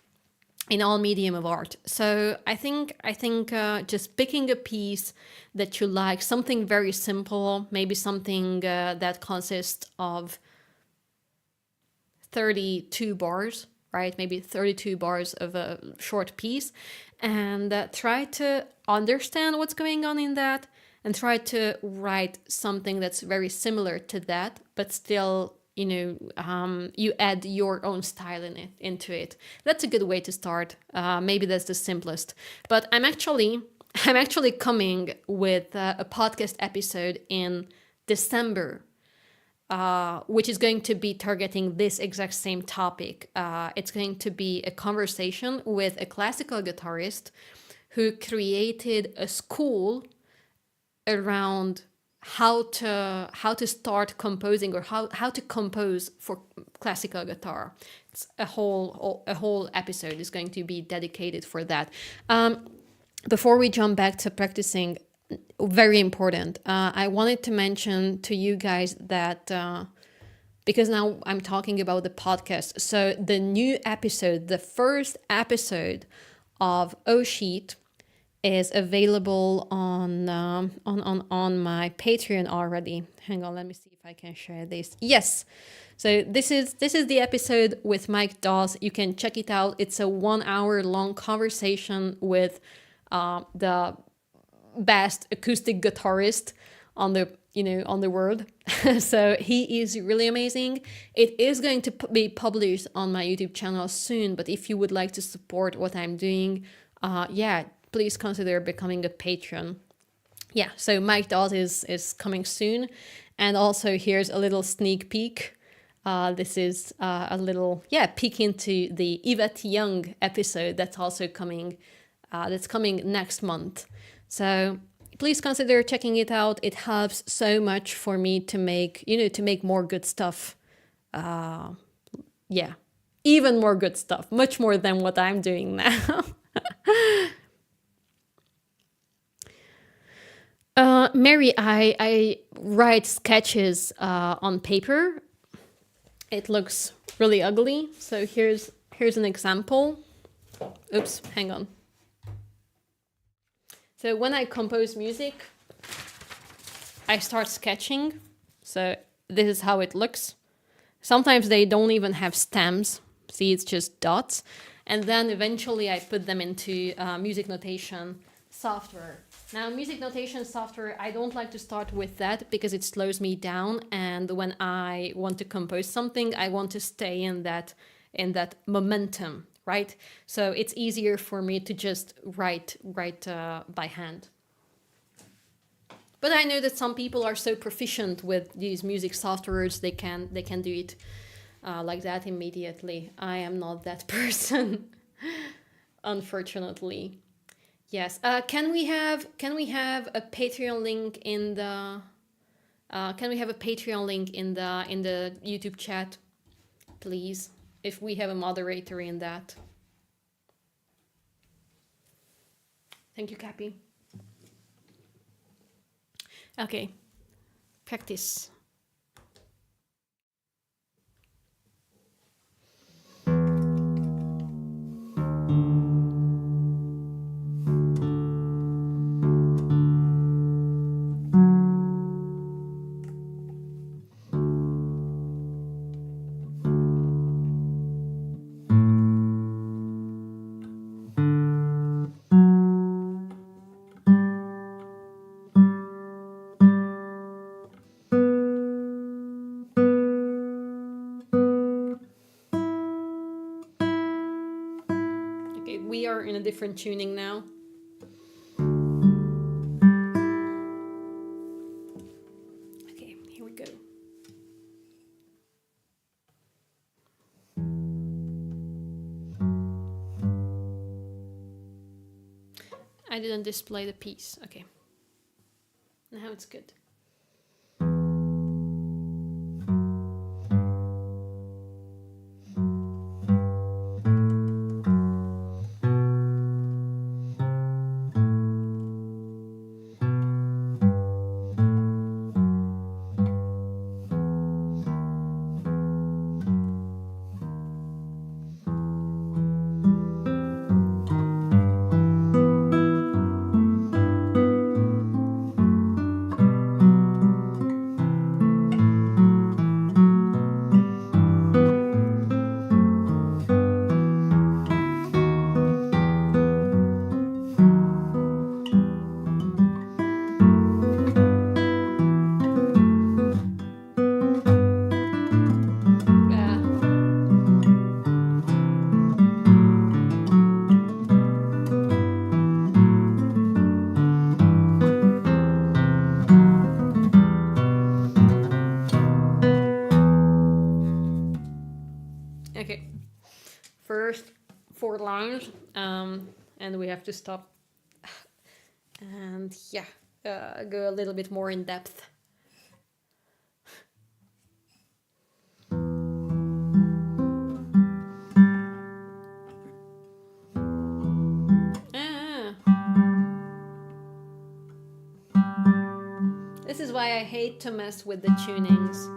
in all medium of art. So I think just picking a piece that you like, something very simple, maybe something that consists of 32 bars, right? Maybe 32 bars of a short piece, and try to understand what's going on in that, and try to write something that's very similar to that, but still, you add your own style into it. That's a good way to start. Maybe that's the simplest. But I'm actually coming with a podcast episode in December, which is going to be targeting this exact same topic. It's going to be a conversation with a classical guitarist who created a school around how to start composing, or how to compose for classical guitar. It's a whole episode is going to be dedicated for that. Before we jump back to practicing, very important. I wanted to mention to you guys that because now I'm talking about the podcast. So the new episode, the first episode of O Sheet, is available on my Patreon already. Hang on, let me see if I can share this. Yes. So this is the episode with Mike Dawes. You can check it out. It's a 1 hour long conversation with the best acoustic guitarist on the world. So he is really amazing. It is going to be published on my YouTube channel soon, but if you would like to support what I'm doing, please consider becoming a patron. Yeah, so Mike Dawes is coming soon. And also here's a little sneak peek. This is a little peek into the Yvette Young episode that's also coming. That's coming next month. So please consider checking it out. It helps so much for me to make more good stuff. Even more good stuff, much more than what I'm doing now. Mary, I write sketches on paper. It looks really ugly. So here's an example. Oops, hang on. So when I compose music, I start sketching. So this is how it looks. Sometimes they don't even have stems. See, it's just dots. And then eventually I put them into music notation software. Now, music notation software, I don't like to start with that because it slows me down. And when I want to compose something, I want to stay in that momentum, right? So it's easier for me to just write by hand. But I know that some people are so proficient with these music softwares, they can do it like that immediately. I am not that person, unfortunately. Yes. Can we have a Patreon link in the YouTube chat, please? If we have a moderator in that. Thank you, Cappy. Okay. Practice. We are in a different tuning now. Okay, here we go. I didn't display the piece. Okay. Now it's good. Okay. First 4 lines, and we have to stop. And go a little bit more in depth. This is why I hate to mess with the tunings.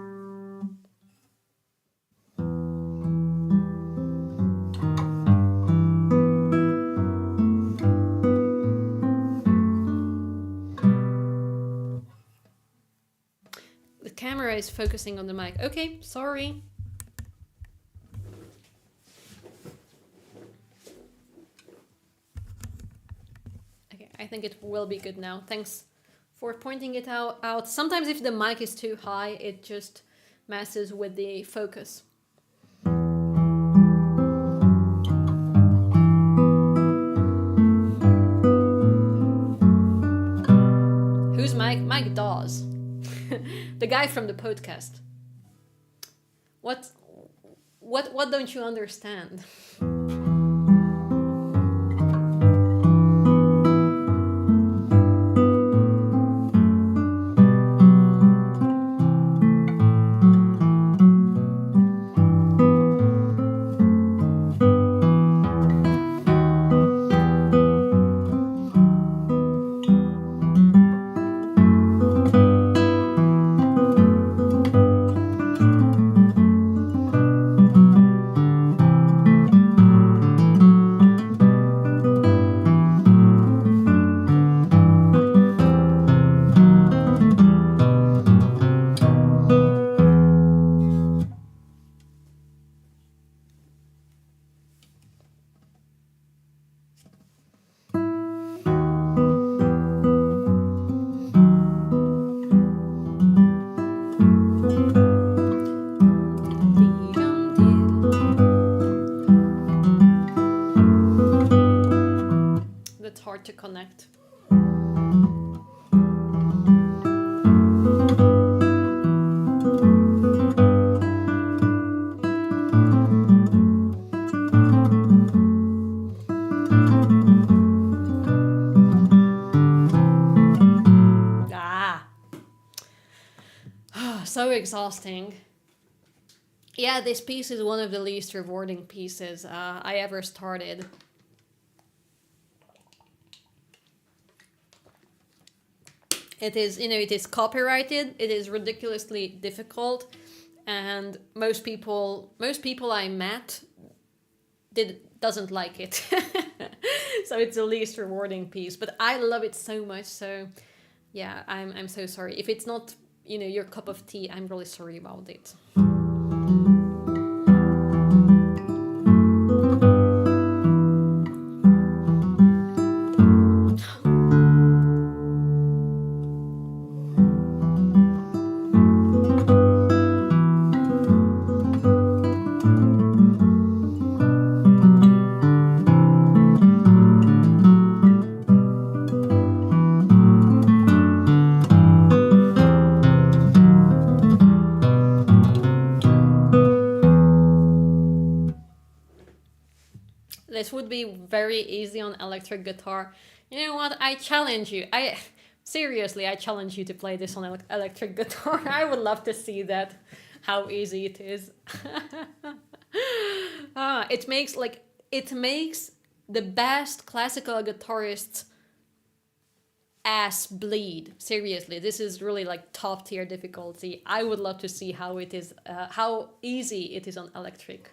is focusing on the mic. Okay, sorry. Okay, I think it will be good now. Thanks for pointing it out. Sometimes if the mic is too high, it just messes with the focus. Who's Mike? Mike Dawes. The guy from the podcast. What don't you understand? That's hard to connect. So exhausting. Yeah, this piece is one of the least rewarding pieces I ever started. It is, it is copyrighted. It is ridiculously difficult, and most people I met doesn't like it. So it's the least rewarding piece, but I love it so much. So yeah, I'm so sorry if it's not your cup of tea. I'm really sorry about it. This would be very easy on electric guitar. You know what? I challenge you. Seriously, I challenge you to play this on electric guitar. I would love to see that, how easy it is. It makes the best classical guitarists ass bleed. Seriously, this is really like top tier difficulty. I would love to see how it is, how easy it is on electric.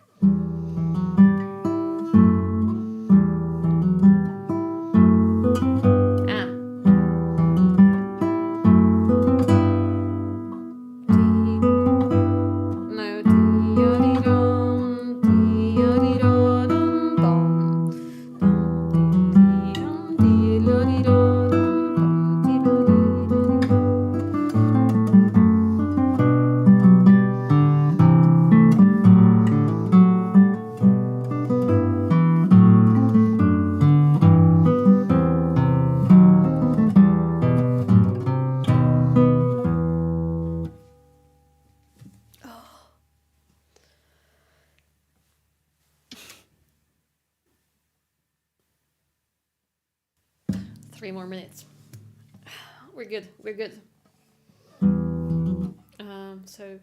Three more minutes. We're good. We're good. So.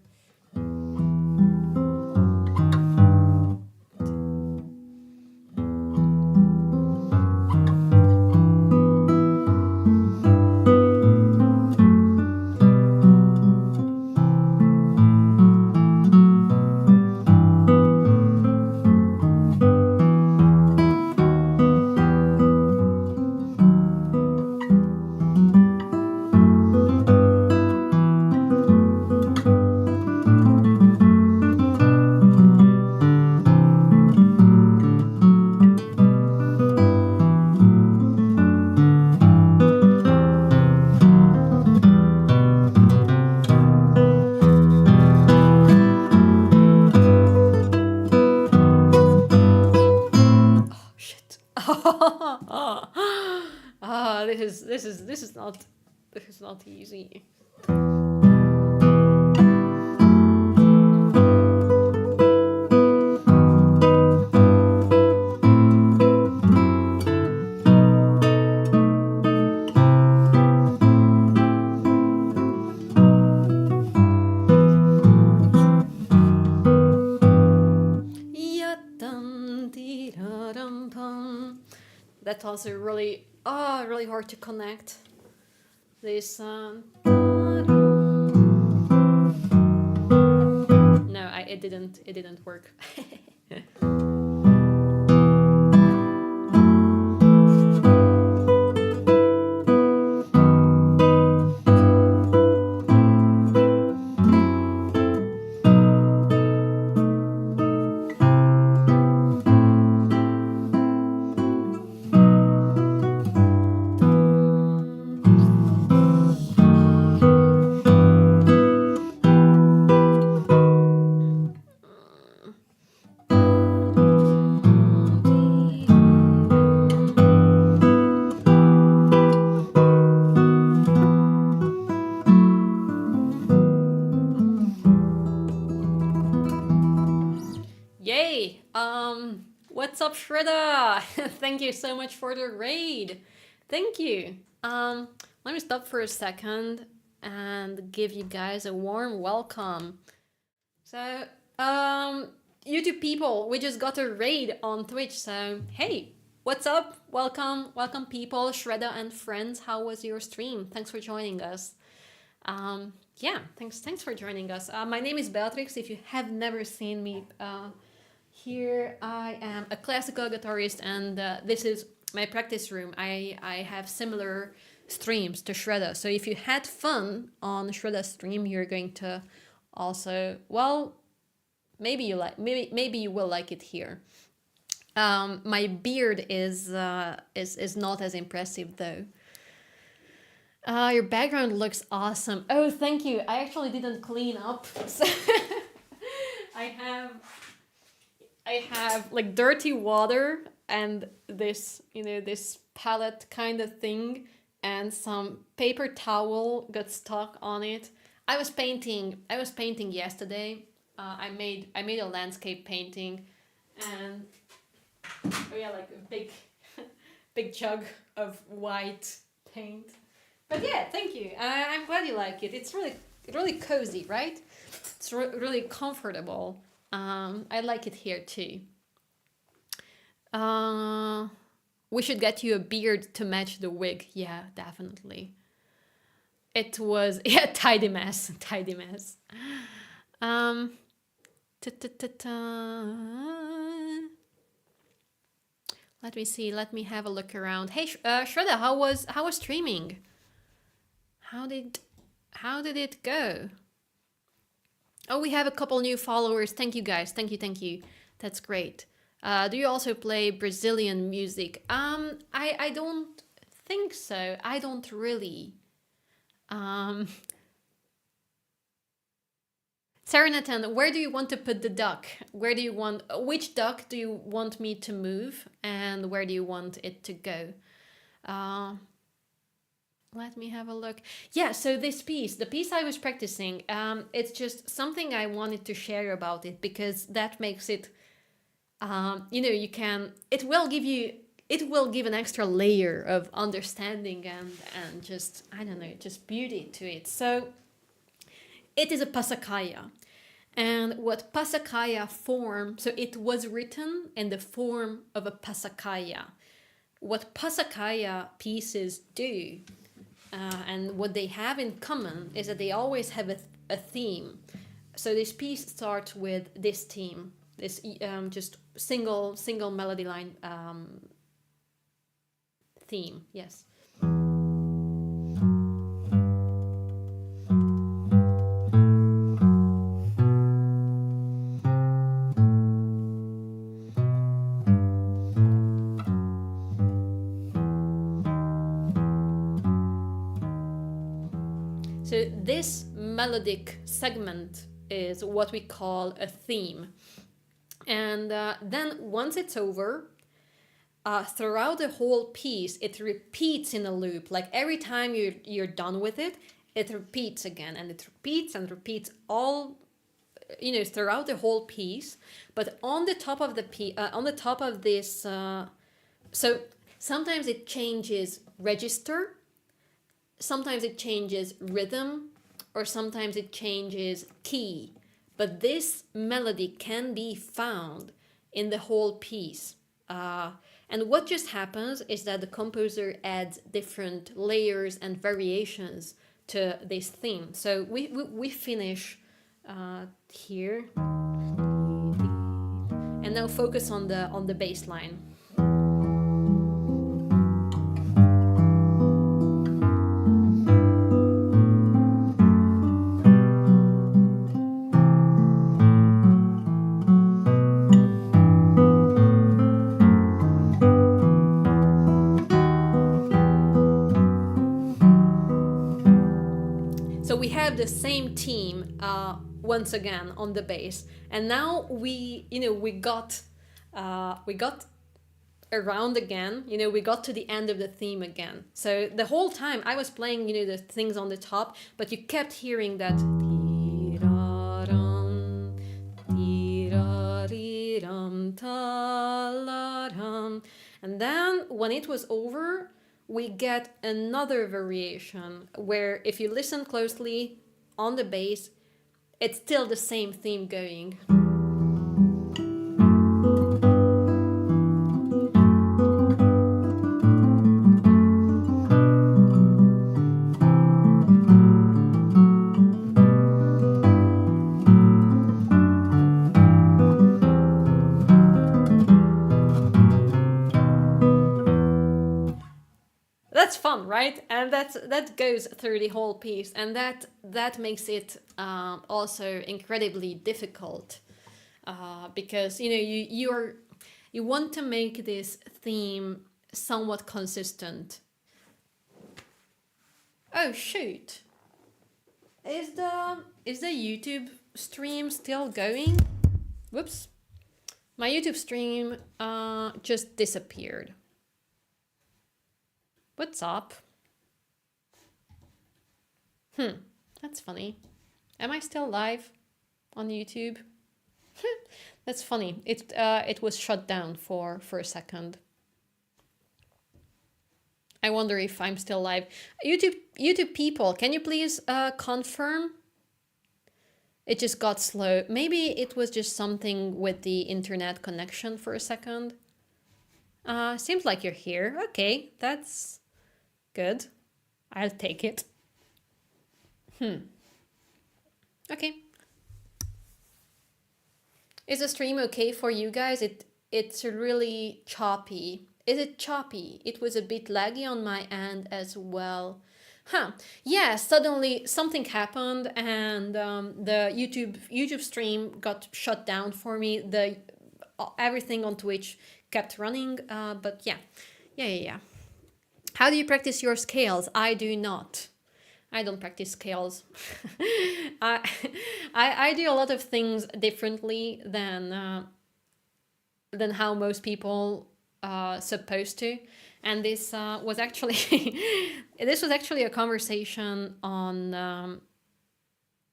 this is not easy. That's also really hard to connect. This no, it didn't work. Yay! What's up, Shredda? Thank you so much for the raid. Thank you. Let me stop for a second and give you guys a warm welcome. So, YouTube people, we just got a raid on Twitch. So, hey, what's up? Welcome, people, Shredda and friends. How was your stream? Thanks for joining us. Yeah, thanks for joining us. My name is Beatrix. If you have never seen me, here I am a classical guitarist, and this is my practice room. I have similar streams to Shredda. So if you had fun on Shredda's stream, you're going to also, well, maybe you will like it here. My beard is not as impressive though. Your background looks awesome. Oh, thank you. I actually didn't clean up. So I have like dirty water and this, this palette kind of thing, and some paper towel got stuck on it. I was painting yesterday. I made a landscape painting, and oh yeah, like a big jug of white paint. But yeah, thank you. I'm glad you like it. It's really cozy, right? It's really comfortable. I like it here too. We should get you a beard to match the wig. Yeah, definitely. It was tidy mess. Let me see. Let me have a look around. Hey, Shredda, how was streaming? How did it go? Oh, we have a couple new followers. Thank you guys. Thank you. That's great. Do you also play Brazilian music? I don't think so. I don't really. Serenatan, where do you want to put the duck? Which duck do you want me to move, and where do you want it to go? Let me have a look. Yeah, so the piece I was practicing, it's just something I wanted to share about it, because that makes it, it will give an extra layer of understanding and just, I don't know, just beauty to it. So it is a pasacalla. And what pasacalla form, so it was written in the form of a pasacalla. What pasacalla pieces do, and what they have in common, is that they always have a theme. So this piece starts with this theme, this just single melody line theme. Yes. So this melodic segment is what we call a theme. And then once it's over, throughout the whole piece, it repeats in a loop. Like every time you're done with it, it repeats again, and it repeats and repeats all, throughout the whole piece. But on the top of on the top of this, so sometimes it changes register, sometimes it changes rhythm, or sometimes it changes key. But this melody can be found in the whole piece. And what just happens is that the composer adds different layers and variations to this theme. So we finish here, and now focus on the bass line. So we have the same theme once again on the bass, and now we got around again. We got to the end of the theme again. So the whole time I was playing the things on the top, but you kept hearing that, and then when it was over, we get another variation where, if you listen closely on the bass, it's still the same theme going. That's fun, right? And that goes through the whole piece, and that makes it also incredibly difficult, because you want to make this theme somewhat consistent. Oh shoot! Is the YouTube stream still going? Whoops! My YouTube stream just disappeared. What's up? That's funny. Am I still live on YouTube? That's funny. It was shut down for a second. I wonder if I'm still live. YouTube people, can you please confirm? It just got slow. Maybe it was just something with the internet connection for a second. Seems like you're here. Okay, that's good. I'll take it. Okay. Is the stream okay for you guys? It's really choppy. Is it choppy? It was a bit laggy on my end as well. Yeah, suddenly something happened, and the YouTube stream got shut down for me. Everything on Twitch kept running, but yeah. How do you practice your scales? I do not. I don't practice scales. I do a lot of things differently than how most people supposed to, and this was actually a conversation on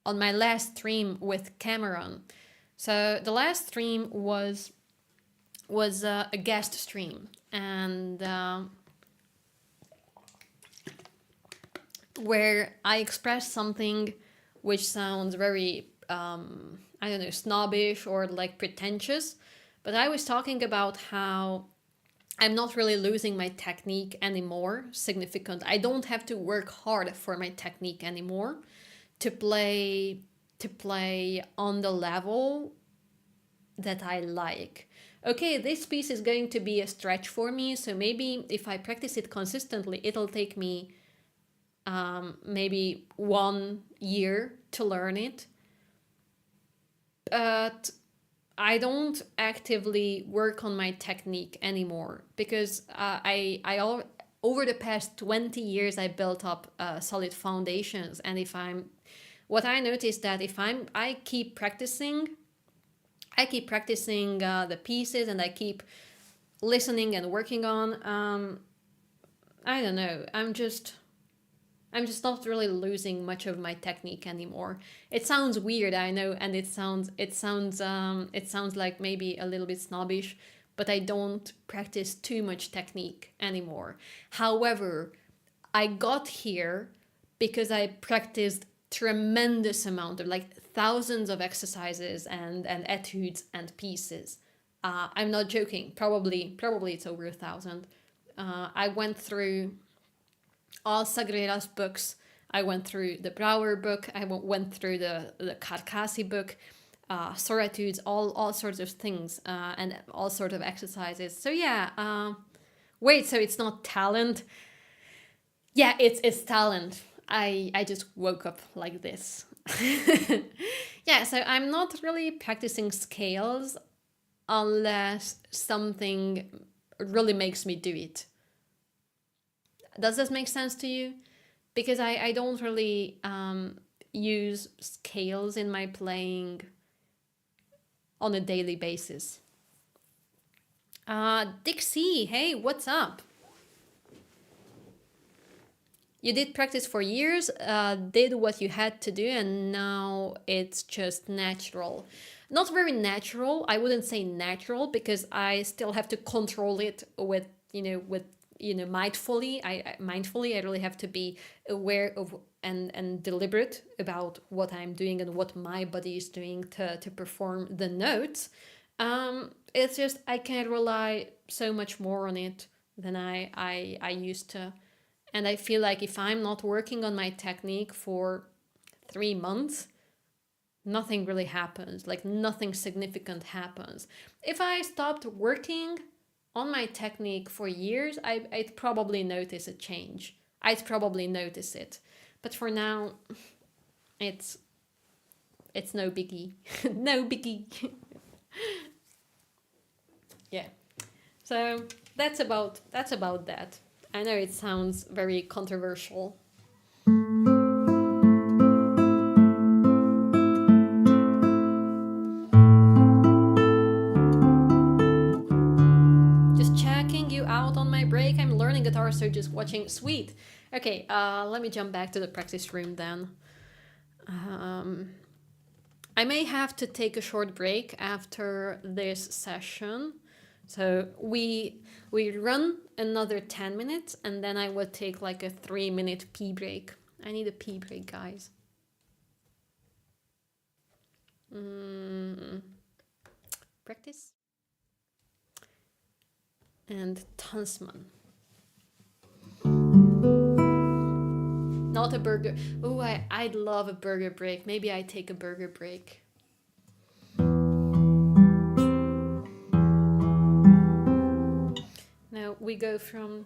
my last stream with Cameron. So the last stream was a guest stream, and where I expressed something which sounds very I don't know, snobbish or like pretentious, but I was talking about how I'm not really losing my technique anymore. Significant. I don't have to work hard for my technique anymore to play on the level that I like. Okay, this piece is going to be a stretch for me, so maybe if I practice it consistently, it'll take me maybe 1 year to learn it. But I don't actively work on my technique anymore, because over the past 20 years I built up solid foundations, and what I noticed that if I keep practicing the pieces, and I keep listening and working on. I don't know. I'm just not really losing much of my technique anymore. It sounds weird, I know, and it sounds like maybe a little bit snobbish, but I don't practice too much technique anymore. However, I got here because I practiced tremendous amount of like thousands of exercises and etudes and pieces. I'm not joking. Probably it's over 1,000. I went through all Sagrera's books. I went through the Brouwer book. I went through the Karkasi book, Soritudes, all sorts of things, and all sorts of exercises. So yeah, wait, so it's not talent? Yeah, it's talent. I just woke up like this. Yeah, so I'm not really practicing scales unless something really makes me do it. Does this make sense to you? Because I don't really use scales in my playing on a daily basis. Dixie, hey, what's up? You did practice for years, did what you had to do, and now it's just natural. Not very natural. I wouldn't say natural because I still have to control it with mindfully. I really have to be aware of and deliberate about what I'm doing and what my body is doing to perform the notes. It's just I can't rely so much more on it than I used to. And I feel like if I'm not working on my technique for 3 months, nothing really happens. Like nothing significant happens. If I stopped working on my technique for years, I'd probably notice a change. I'd probably notice it. But for now, it's no biggie. No biggie. Yeah. So that's about that. I know it sounds very controversial. Just checking you out on my break. I'm learning guitar, so just watching. Sweet. Okay, let me jump back to the practice room then. I may have to take a short break after this session. So we run another 10 minutes and then I will take like a 3-minute pee break. I need a pee break, guys. Practice. And Tansman. Not a burger. Oh, I'd love a burger break. Maybe I take a burger break. Now we go from...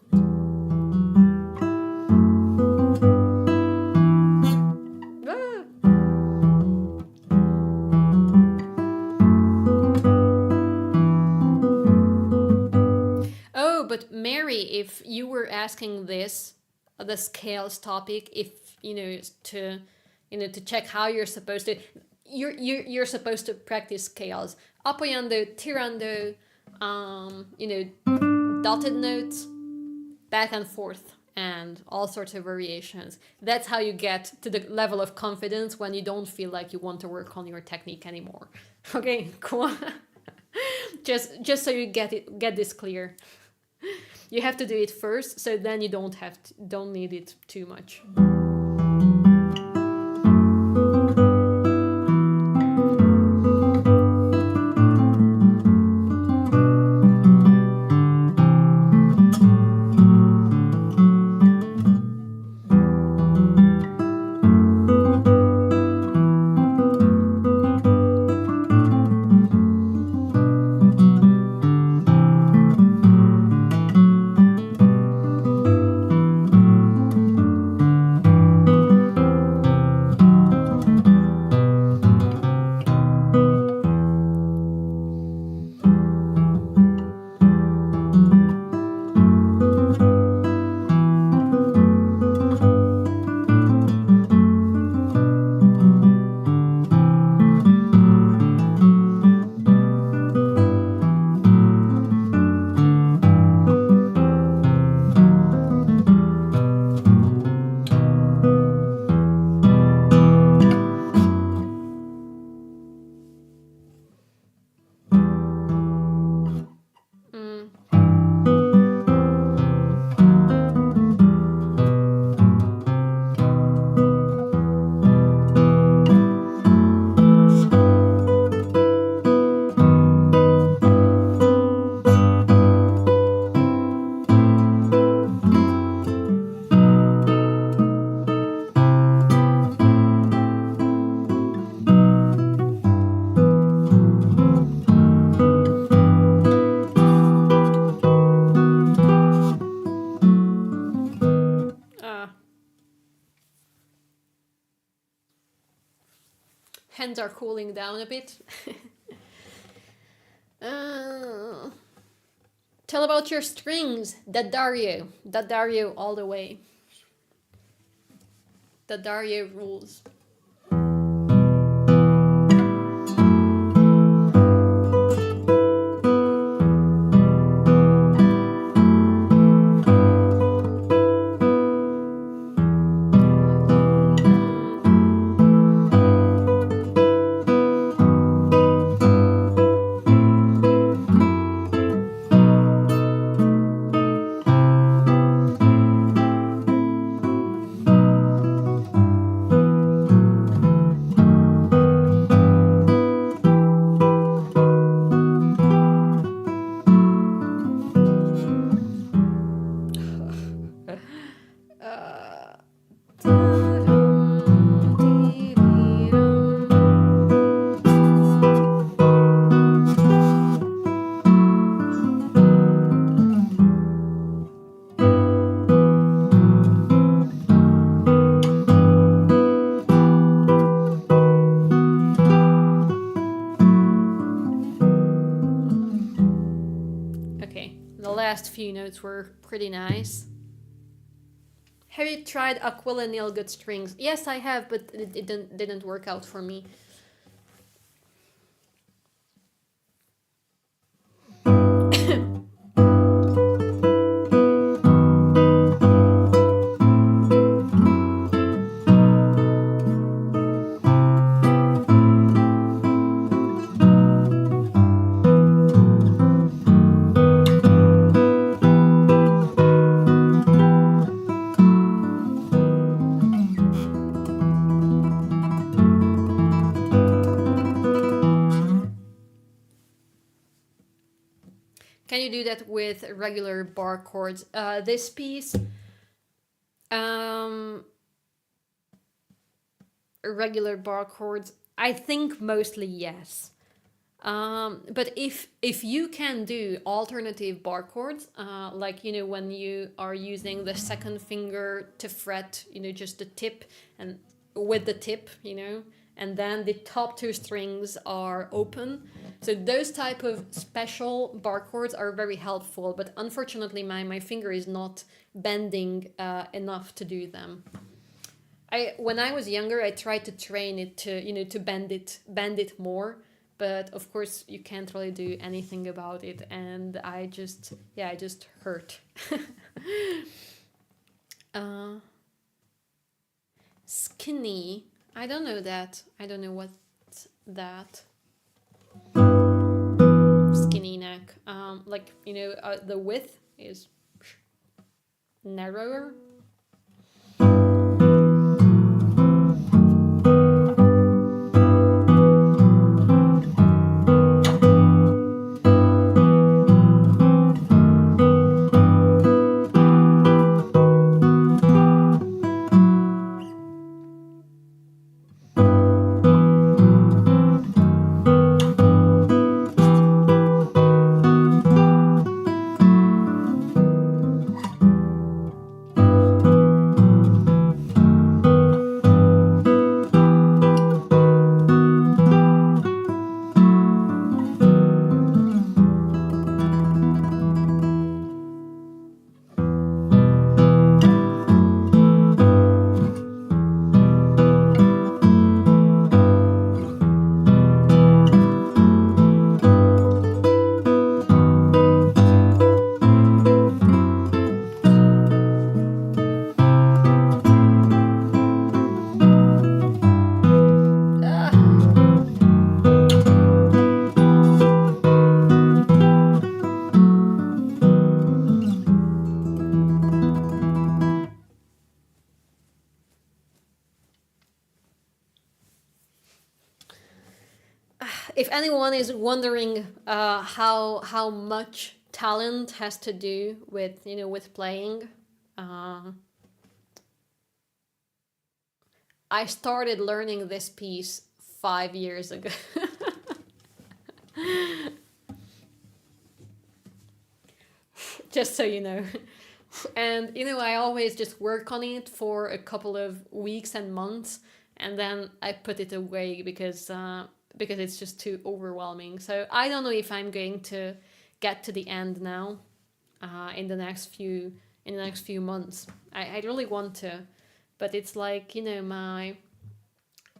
Oh, but Mary, if you were asking this, the scales topic, if to check how you're supposed to, you're supposed to practice scales, apoyando, tirando, dotted notes, back and forth, and all sorts of variations. That's how you get to the level of confidence when you don't feel like you want to work on your technique anymore. Okay, cool. just so you get this clear. You have to do it first, so then you don't need it too much. hands are cooling down a bit. Tell about your strings. Daddario all the way. Daddario rules. Okay, the last few notes were pretty nice. Have you tried Aquila Nilgut strings? Yes, I have, but it didn't work out for me. Can you do that with regular bar chords? This piece, regular bar chords, I think mostly yes. But if you can do alternative bar chords, like when you are using the second finger to fret, just the tip and with the tip, and then the top two strings are open. So those type of special bar chords are very helpful, but unfortunately my finger is not bending enough to do them. When I was younger, I tried to train it to to bend it more, but of course you can't really do anything about it, and I just hurt. Skinny, I don't know that. I don't know what's that. Skinny neck. Like the width is narrower. If anyone is wondering how much talent has to do with with playing, I started learning this piece 5 years ago. Just so you know. And I always just work on it for a couple of weeks and months, and then I put it away because it's just too overwhelming. So I don't know if I'm going to get to the end now in the next few months. I really want to, but it's like, you know,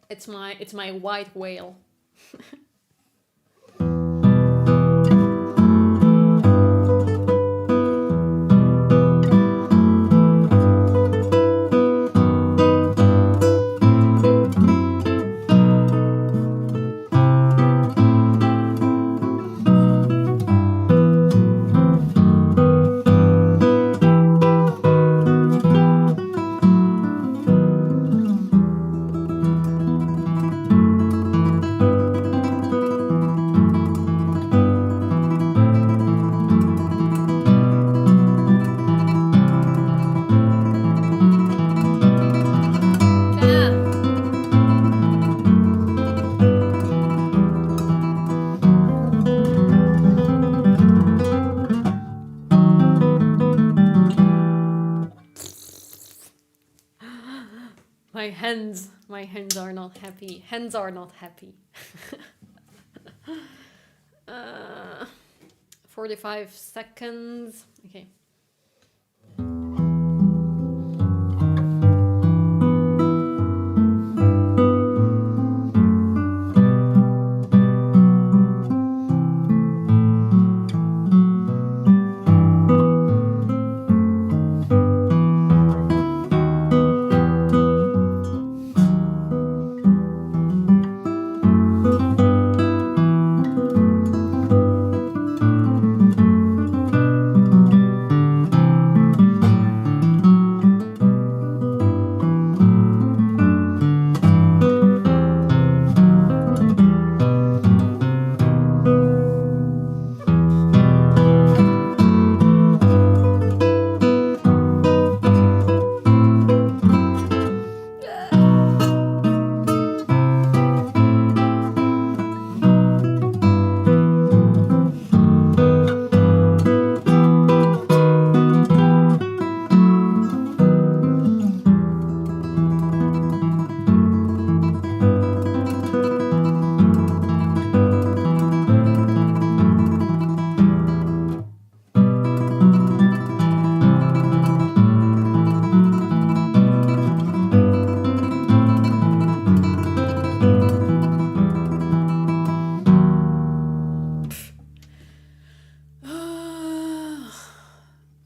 it's my white whale. Ah, my hands are not happy. Hands are not happy. uh, 45 seconds. Okay.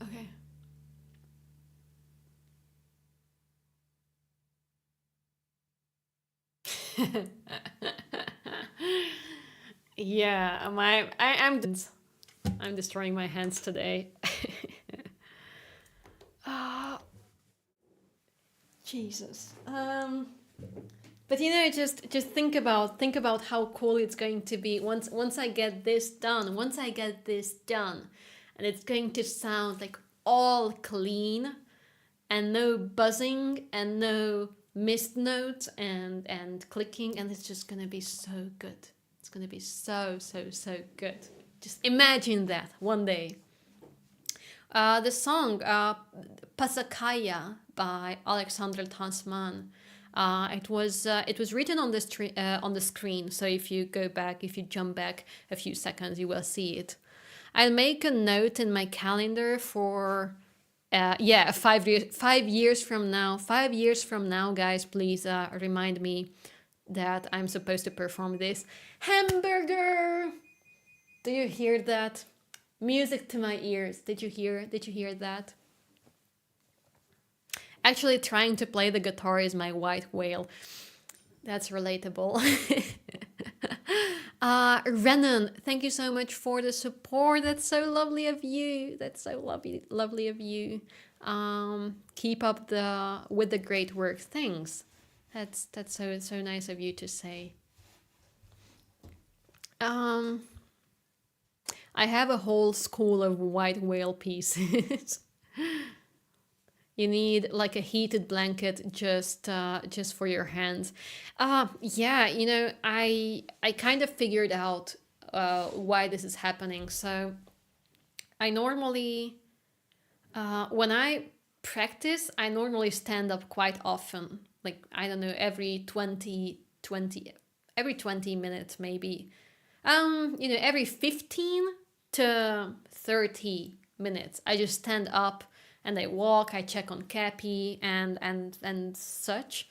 Okay. Yeah, I'm destroying my hands today. Ah, Jesus. But you know, just think about how cool it's going to be once I get this done. Once I get this done, and it's going to sound like all clean and no buzzing and no missed notes and clicking, and it's just gonna be so good. It's gonna be so good. Just imagine that one day. The song Pasakaya by Alexander Tasman. It was written on the screen. So if you jump back a few seconds, you will see it. I'll make a note in my calendar for 5 years from now. 5 years from now, guys, please remind me that I'm supposed to perform this. Hamburger! Do you hear that? Music to my ears. Did you hear that? Actually, trying to play the guitar is my white whale. That's relatable. Renan, thank you so much for the support. That's so lovely of you. That's so lovely of you. Keep up with the great work. Thanks. That's so nice of you to say. I have a whole school of white whale pieces. You need like a heated blanket just for your hands. Yeah, you know, I kind of figured out why this is happening. So I normally when I practice, I normally stand up quite often. like I don't know, every 20 minutes maybe. Every 15 to 30 minutes, I just stand up and I walk, I check on Cappy and such.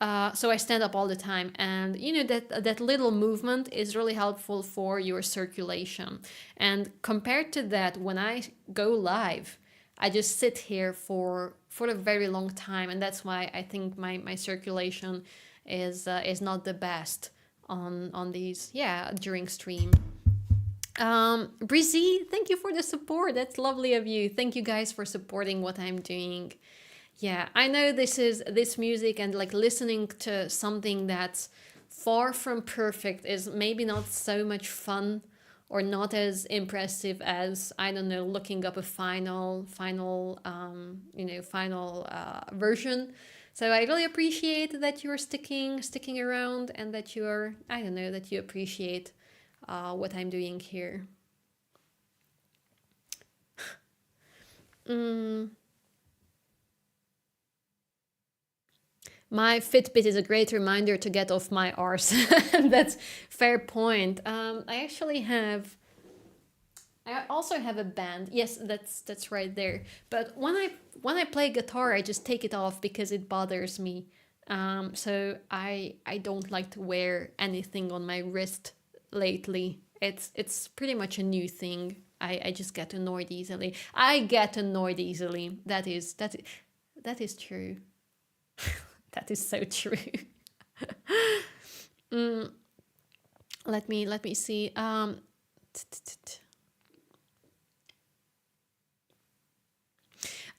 So I stand up all the time, and that little movement is really helpful for your circulation. And compared to that, when I go live, I just sit here for a very long time, and that's why I think my circulation is not the best on these, yeah, during stream. Brizzy, thank you for the support. That's lovely of you. Thank you guys for supporting what I'm doing. Yeah, I know this music, and like listening to something that's far from perfect is maybe not so much fun or not as impressive as, I don't know, looking up a final version. So I really appreciate that you're sticking around, and that you're, I don't know, that you appreciate what I'm doing here. Mm. My Fitbit is a great reminder to get off my arse. That's fair point. I also have a band. Yes, that's right there. But when I play guitar, I just take it off because it bothers me. So I don't like to wear anything on my wrist lately. It's pretty much a new thing. I just get annoyed easily. I get annoyed easily. That is true. That is so true. Mm, let me see.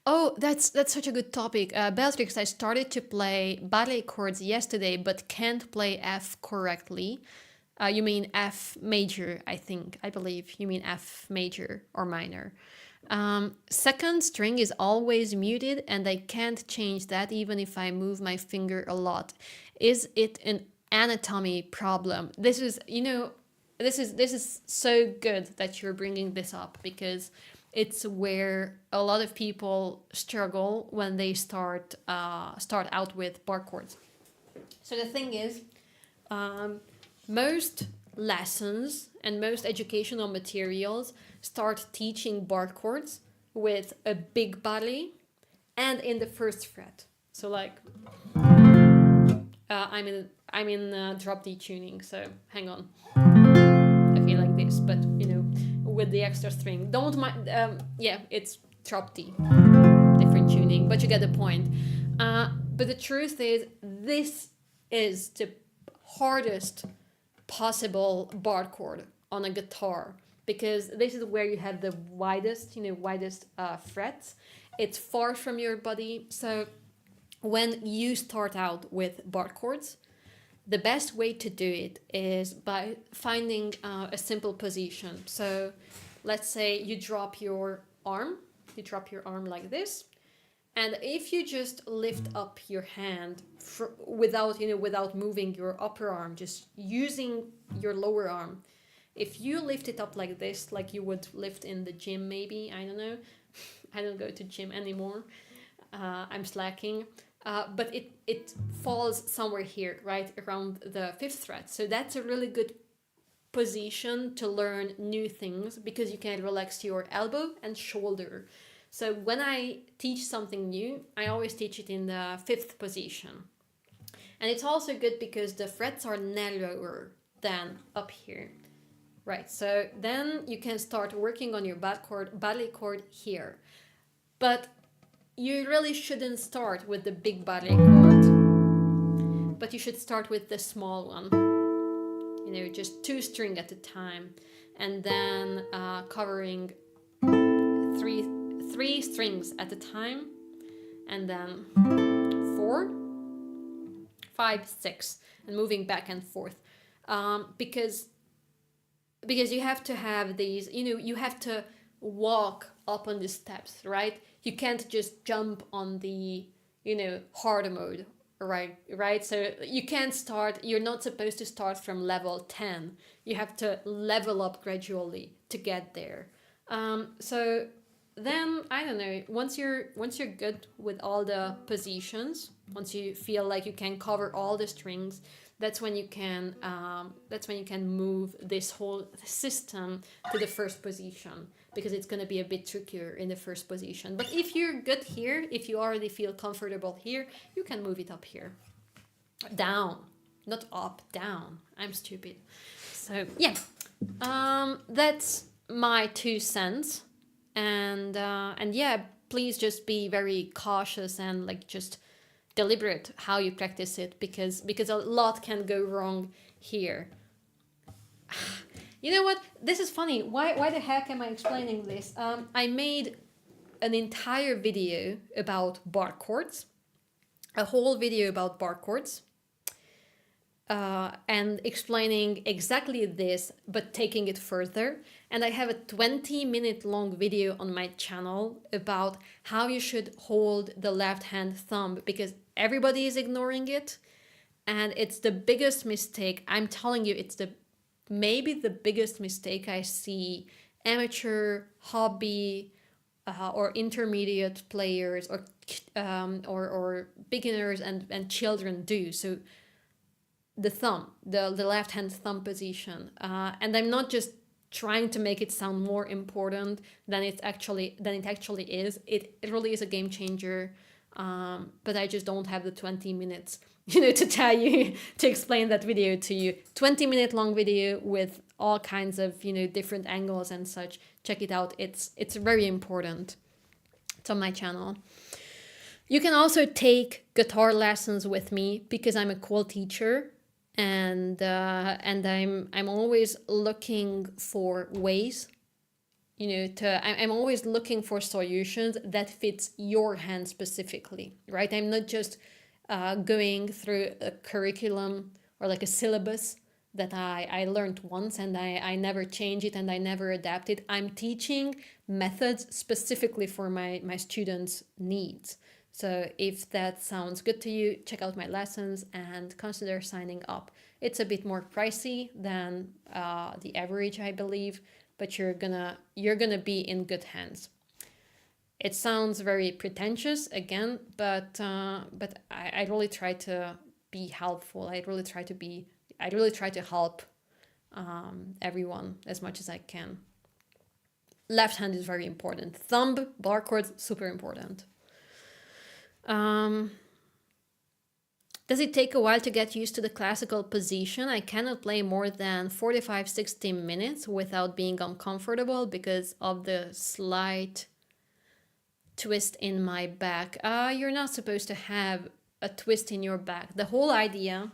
Oh, that's such a good topic. Beatrix, I started to play ballet chords yesterday, but can't play F correctly. You mean F major, I think. I believe you mean F major or minor. Second string is always muted, and I can't change that even if I move my finger a lot. Is it an anatomy problem? This is so good that you're bringing this up, because it's where a lot of people struggle when they start out with bar chords. So the thing is, um, most lessons and most educational materials start teaching bar chords with a big body and in the first fret. So like, I'm in drop D tuning. So hang on. Okay, like this, but with the extra string. Don't mind. Yeah, it's drop D, different tuning, but you get the point. But the truth is, this is the hardest possible bar chord on a guitar, because this is where you have the widest frets. It's far from your body. So when you start out with bar chords, the best way to do it is by finding a simple position. So let's say you drop your arm like this, and if you just lift up your hand without moving your upper arm, just using your lower arm, if you lift it up like this, like you would lift in the gym, maybe, I don't know, I don't go to gym anymore, I'm slacking, but it falls somewhere here, right around the fifth fret. So that's a really good position to learn new things, because you can relax your elbow and shoulder. So when I teach something new, I always teach it in the fifth position. And it's also good because the frets are narrower than up here. Right, so then you can start working on your ballet chord here. But you really shouldn't start with the big ballet chord, but you should start with the small one. Just 2 string at a time, and then covering three strings at a time, and then 4, 5, 6, and moving back and forth, because you have to have these, you have to walk up on the steps, right? You can't just jump on the hard mode, right? So you're not supposed to start from level 10. You have to level up gradually to get there. So then I don't know. Once you're good with all the positions, once you feel like you can cover all the strings, that's when you can move this whole system to the first position, because it's going to be a bit trickier in the first position. But if you're good here, if you already feel comfortable here, you can move it up here, down, not up, down. I'm stupid. So yeah, that's my 2 cents. And yeah, please just be very cautious and like just deliberate how you practice it, because a lot can go wrong here. You know what? This is funny. Why the heck am I explaining this? I made an entire video about bar chords, a whole video about bar chords, and explaining exactly this, but taking it further. And I have a 20-minute long video on my channel about how you should hold the left hand thumb, because everybody is ignoring it. And it's the biggest mistake. I'm telling you, it's maybe the biggest mistake I see amateur, hobby, or intermediate players, or beginners and children do. So the thumb, the left hand thumb position, and I'm not just trying to make it sound more important than it actually is. It really is a game changer, but I just don't have the 20 minutes to tell you, to explain that video to you. 20-minute long video with all kinds of different angles and such. Check it out. It's very important. It's on my channel. You can also take guitar lessons with me, because I'm a cool teacher, and I'm always looking for ways, I'm always looking for solutions that fits your hand specifically, right? I'm not just going through a curriculum or like a syllabus that I learned once and I never change it and I never adapt it. I'm teaching methods specifically for my students' needs. So if that sounds good to you, check out my lessons and consider signing up. It's a bit more pricey than the average, I believe, but you're gonna be in good hands. It sounds very pretentious again, but I really try to be helpful. I really try to help everyone as much as I can. Left hand is very important. Thumb, bar chords, super important. Does it take a while to get used to the classical position? I cannot play more than 45-60 minutes without being uncomfortable because of the slight twist in my back. You're not supposed to have a twist in your back. The whole idea...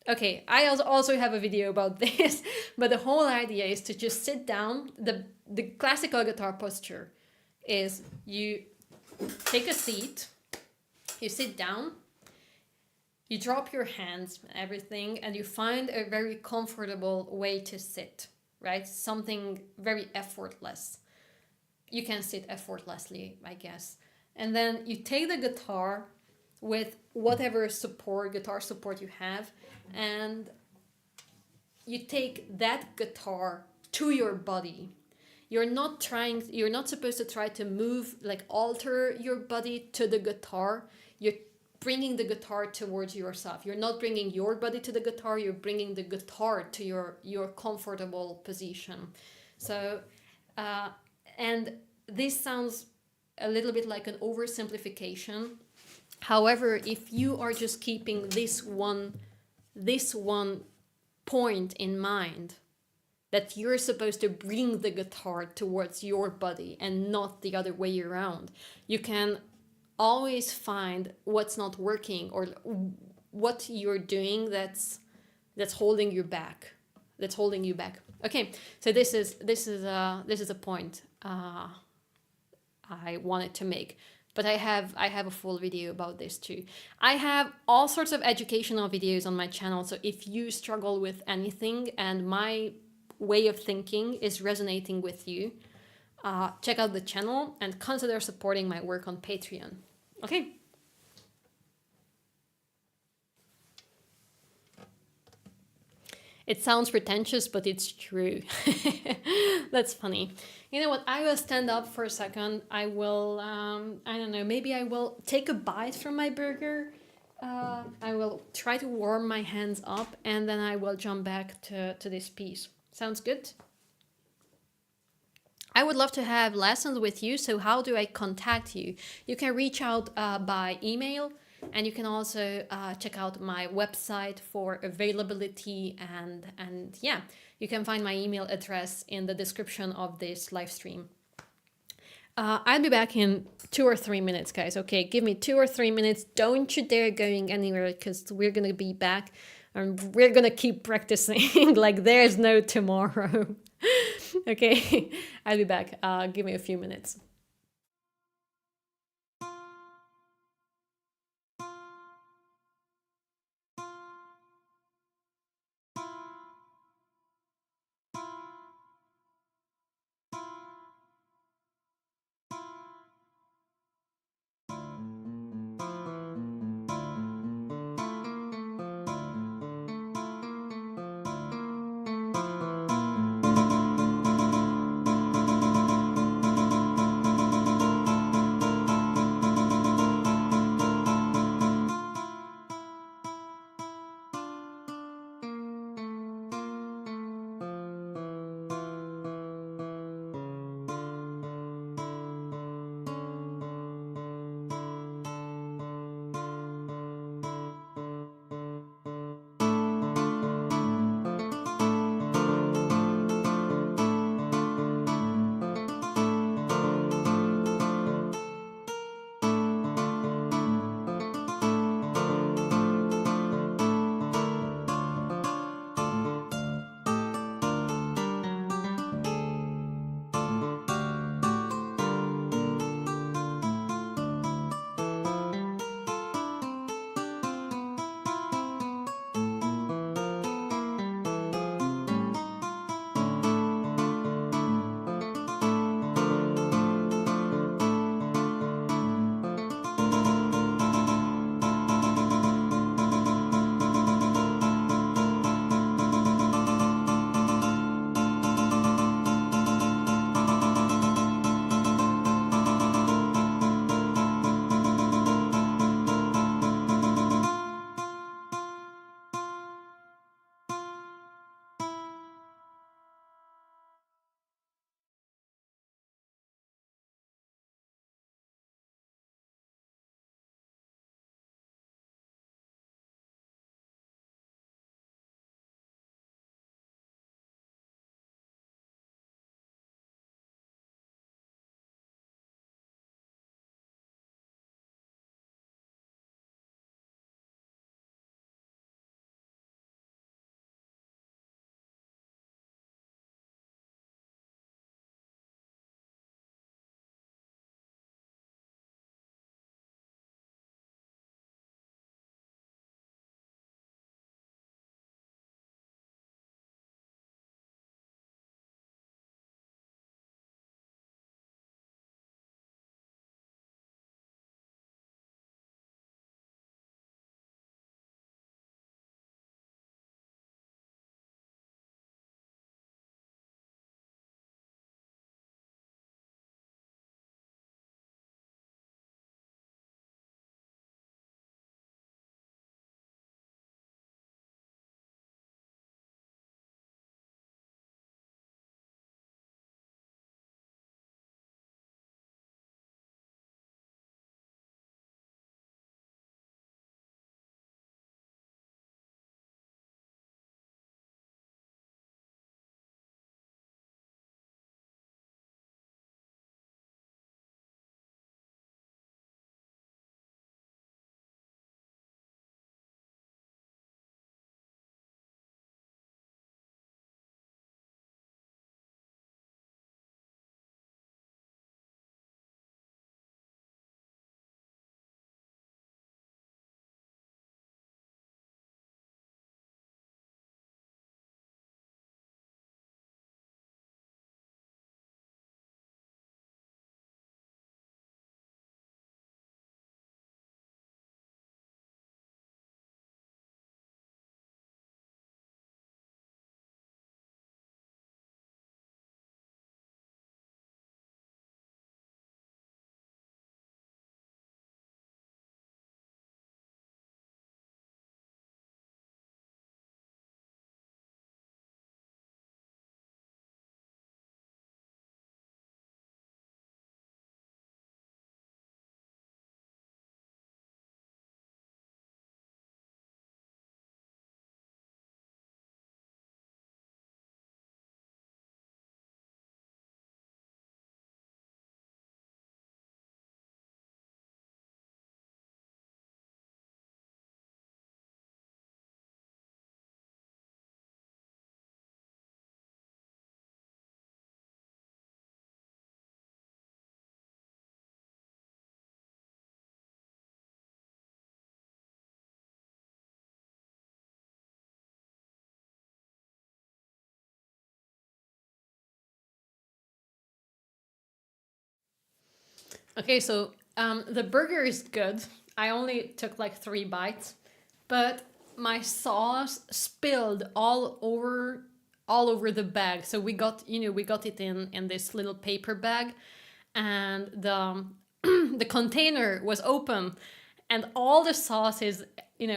Okay, I also have a video about this, but the whole idea is to just sit down. The classical guitar posture is you take a seat, you sit down, you drop your hands and everything, and you find a very comfortable way to sit, right? Something very effortless. You can sit effortlessly, I guess. And then you take the guitar with whatever guitar support you have, and you take that guitar to your body. You're not supposed to try to move, like alter your body to the guitar. You're bringing the guitar towards yourself. You're not bringing your body to the guitar, you're bringing the guitar to your comfortable position. So, and this sounds a little bit like an oversimplification. However, if you are just keeping this one point in mind, that you're supposed to bring the guitar towards your body and not the other way around, you can always find what's not working or what you're doing that's holding you back. Okay, so this is a point I wanted to make. But I have a full video about this too. I have all sorts of educational videos on my channel, so if you struggle with anything and my way of thinking is resonating with you, check out the channel and consider supporting my work on Patreon. Okay. It sounds pretentious, but it's true. That's funny. You know what? I will stand up for a second. I will, I don't know, maybe I will take a bite from my burger. I will try to warm my hands up, and then I will jump back to this piece. Sounds good? I would love to have lessons with you. So, how do I contact you? You can reach out by email, and you can also check out my website for availability. And yeah, you can find my email address in the description of this live stream. I'll be back in 2 or 3 minutes, guys. Okay, give me 2 or 3 minutes. Don't you dare going anywhere, because we're gonna be back and we're gonna keep practicing like there's no tomorrow. Okay, I'll be back. Give me a few minutes. Okay, so the burger is good. I only took like 3 bites, but my sauce spilled all over the bag. So we got it in this little paper bag, and the the container was open, and all the sauce is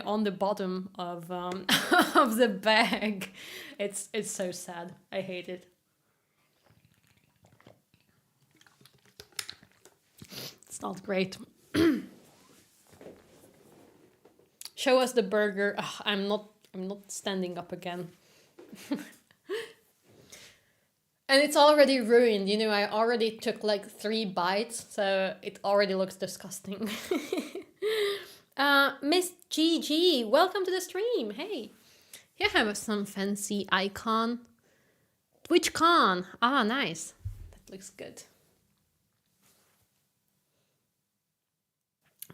on the bottom of of the bag. It's so sad. I hate it. It's not great. Show us the burger. Ugh, I'm not standing up again. And it's already ruined. I already took like 3 bites, so it already looks disgusting. Miss GG, welcome to the stream. Hey, you have some fancy icon. TwitchCon. Ah, nice. That looks good.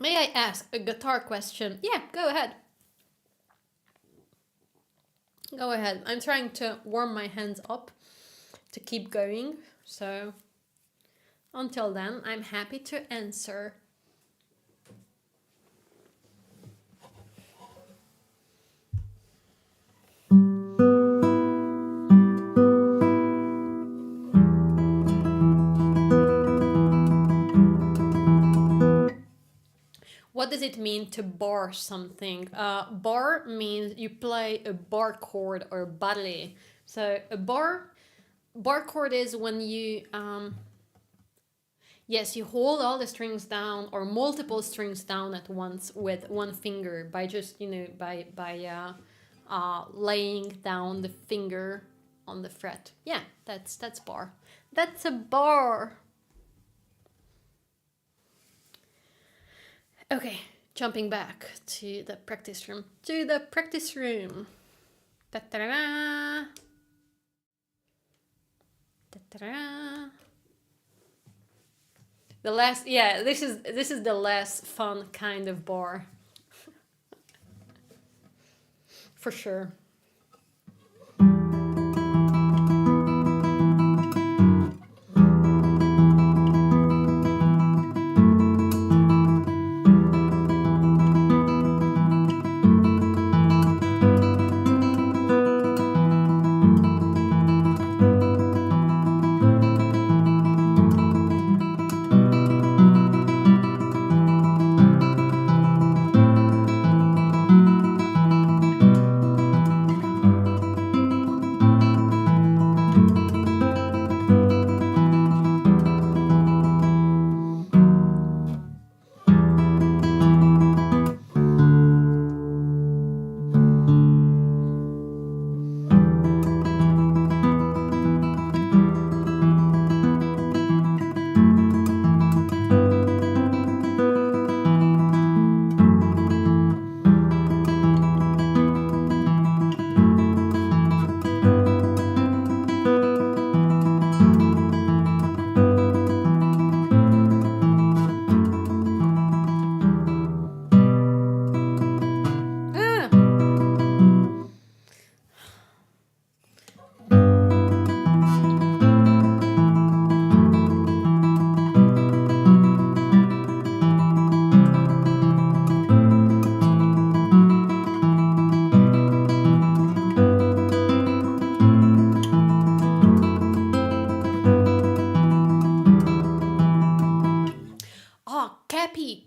May I ask a guitar question? Yeah, go ahead. Go ahead. I'm trying to warm my hands up to keep going. So until then, I'm happy to answer. What does it mean to bar something? Bar means you play a bar chord or ballet. So a bar chord is when you yes, you hold all the strings down or multiple strings down at once with one finger by just by laying down the finger on the fret. Yeah, that's bar. That's a bar. Okay, jumping back to the practice room. To the practice room. Ta-ta-da. Ta-ta-da. The last, yeah, this is the less fun kind of bar. For sure.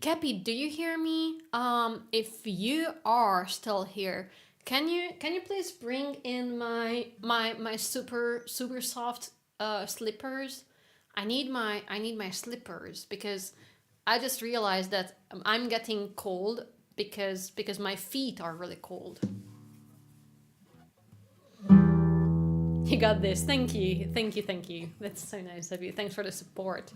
Cappy, do you hear me? If you are still here, can you please bring in my super soft slippers? I need my slippers because I just realized that I'm getting cold because my feet are really cold. You got this. Thank you. That's so nice of you. Thanks for the support.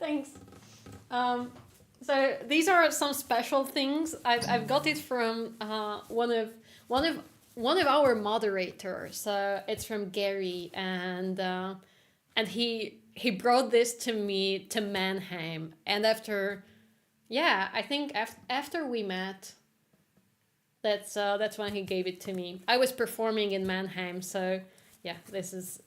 Thanks. So these are some special things. I've got it from one of our moderators. It's from Gary, and he brought this to me to Mannheim. And after, yeah, I think after we met, that's when he gave it to me. I was performing in Mannheim, so yeah, this is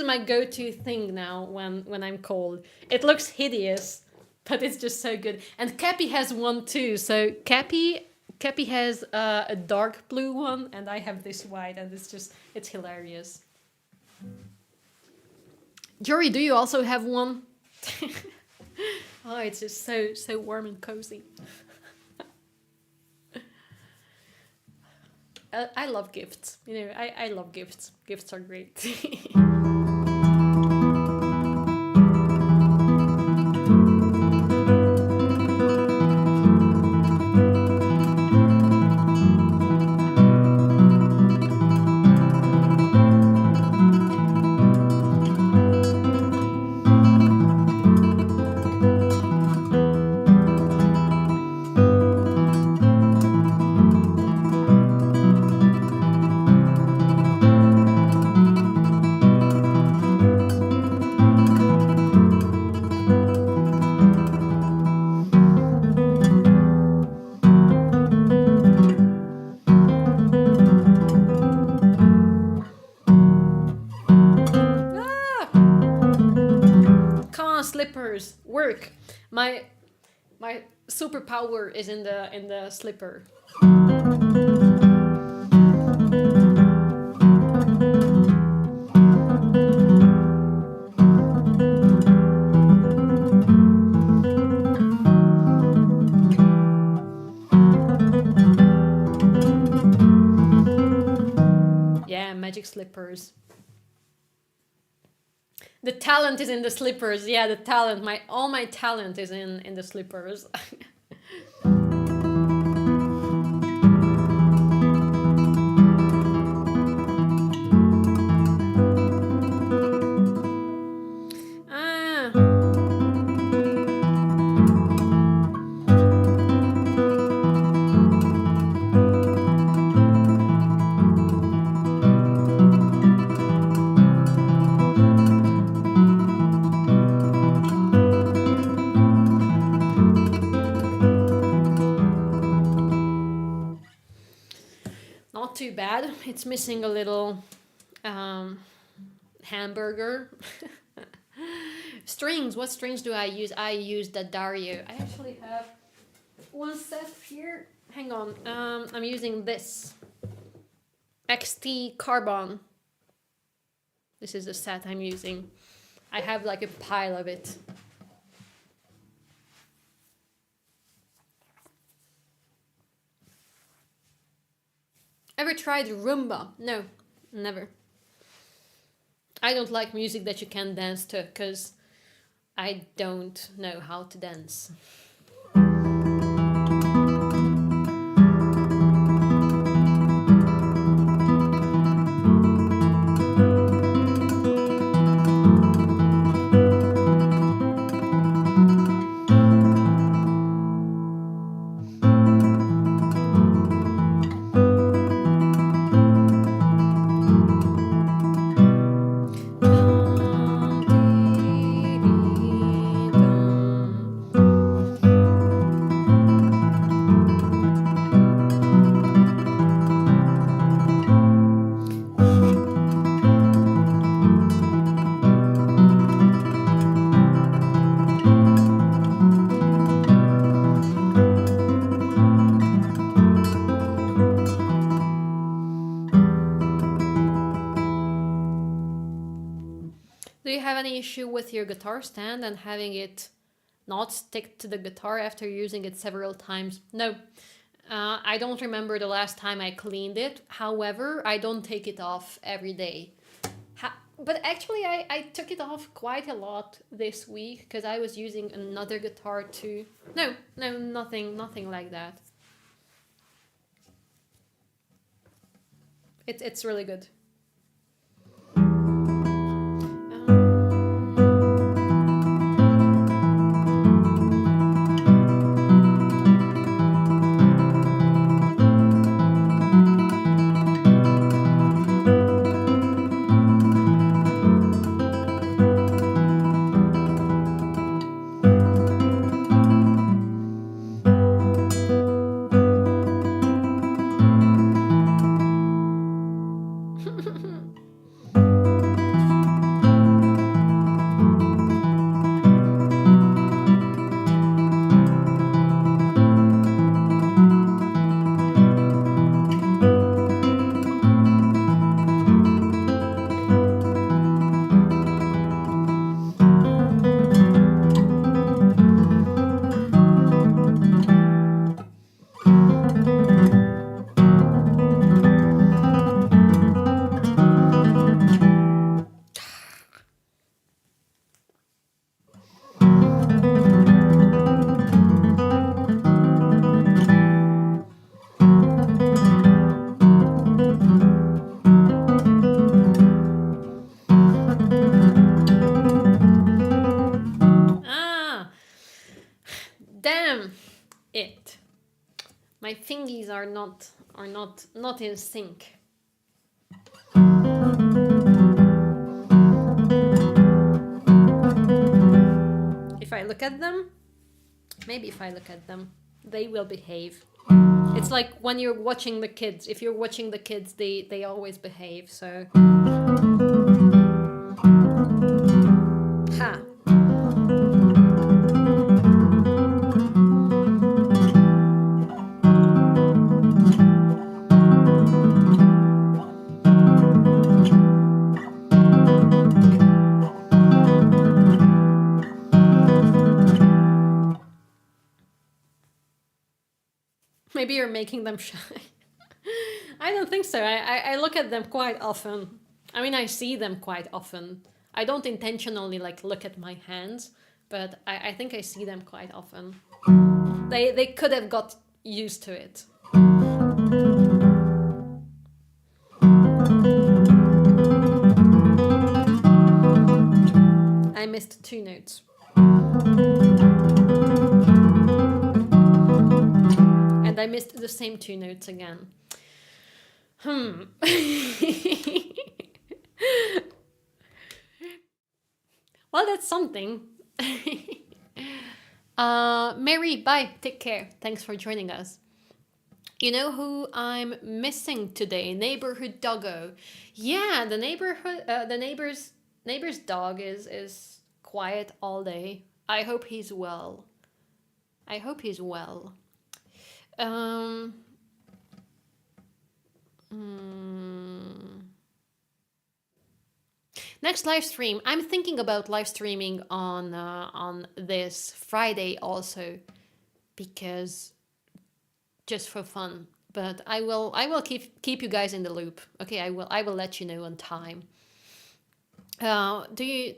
my go-to thing now when I'm cold. It looks hideous, but it's just so good. And Cappy has one too. So Cappy has a dark blue one, and I have this white, and it's hilarious. Jory, do you also have one? Oh, it's just so warm and cozy. I love gifts. You know, I love gifts. Gifts are great. Slippers work. My superpower is in the slipper. Yeah, magic slippers. The talent is in the slippers. Yeah, the talent. All my talent is in the slippers. Not too bad. It's missing a little hamburger. Strings. What strings do I use? I use the Dario. I actually have one set here. Hang on. I'm using this XT Carbon. This is the set I'm using. I have like a pile of it. Ever tried Roomba? No, never. I don't like music that you can dance to, because I don't know how to dance. Do you have any issue with your guitar stand and having it not stick to the guitar after using it several times? No. I don't remember the last time I cleaned it. However, I don't take it off every day. But actually, I took it off quite a lot this week because I was using another guitar too. No, nothing like that. It's really good. My fingies are not in sync. If I look at them, maybe if I look at them, they will behave. It's like when you're watching the kids. If you're watching the kids, they always behave. So, ha. Maybe you're making them shy. I don't think so. I look at them quite often. I mean, I see them quite often. I don't intentionally like look at my hands, but I think I see them quite often. They could have got used to it. I missed 2 notes. And I missed the same 2 notes again. Well, that's something. Mary, bye. Take care. Thanks for joining us. You know who I'm missing today? Neighborhood doggo. Yeah, the neighbor's dog is quiet all day. I hope he's well. I hope he's well. Next live stream. I'm thinking about live streaming on this Friday also, because just for fun. But I will keep you guys in the loop. Okay, I will let you know on time. Do you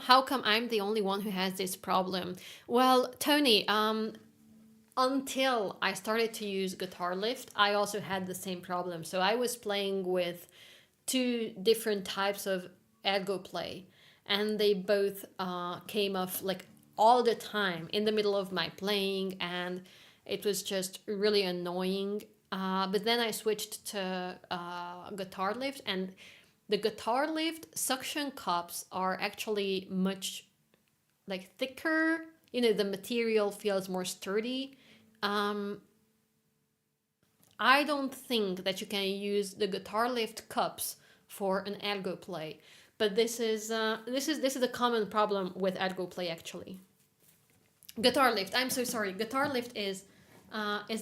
how come I'm the only one who has this problem? Well, Tony, until I started to use guitar lift, I also had the same problem. So I was playing with 2 different types of ergo play, and they both came off like all the time in the middle of my playing, and it was just really annoying. But then I switched to guitar lift, and the guitar lift suction cups are actually much like thicker. You know, the material feels more sturdy. I don't think that you can use the guitar lift cups for an ergo play, but this is a common problem with ergo play actually. Guitar lift. I'm so sorry. Guitar lift is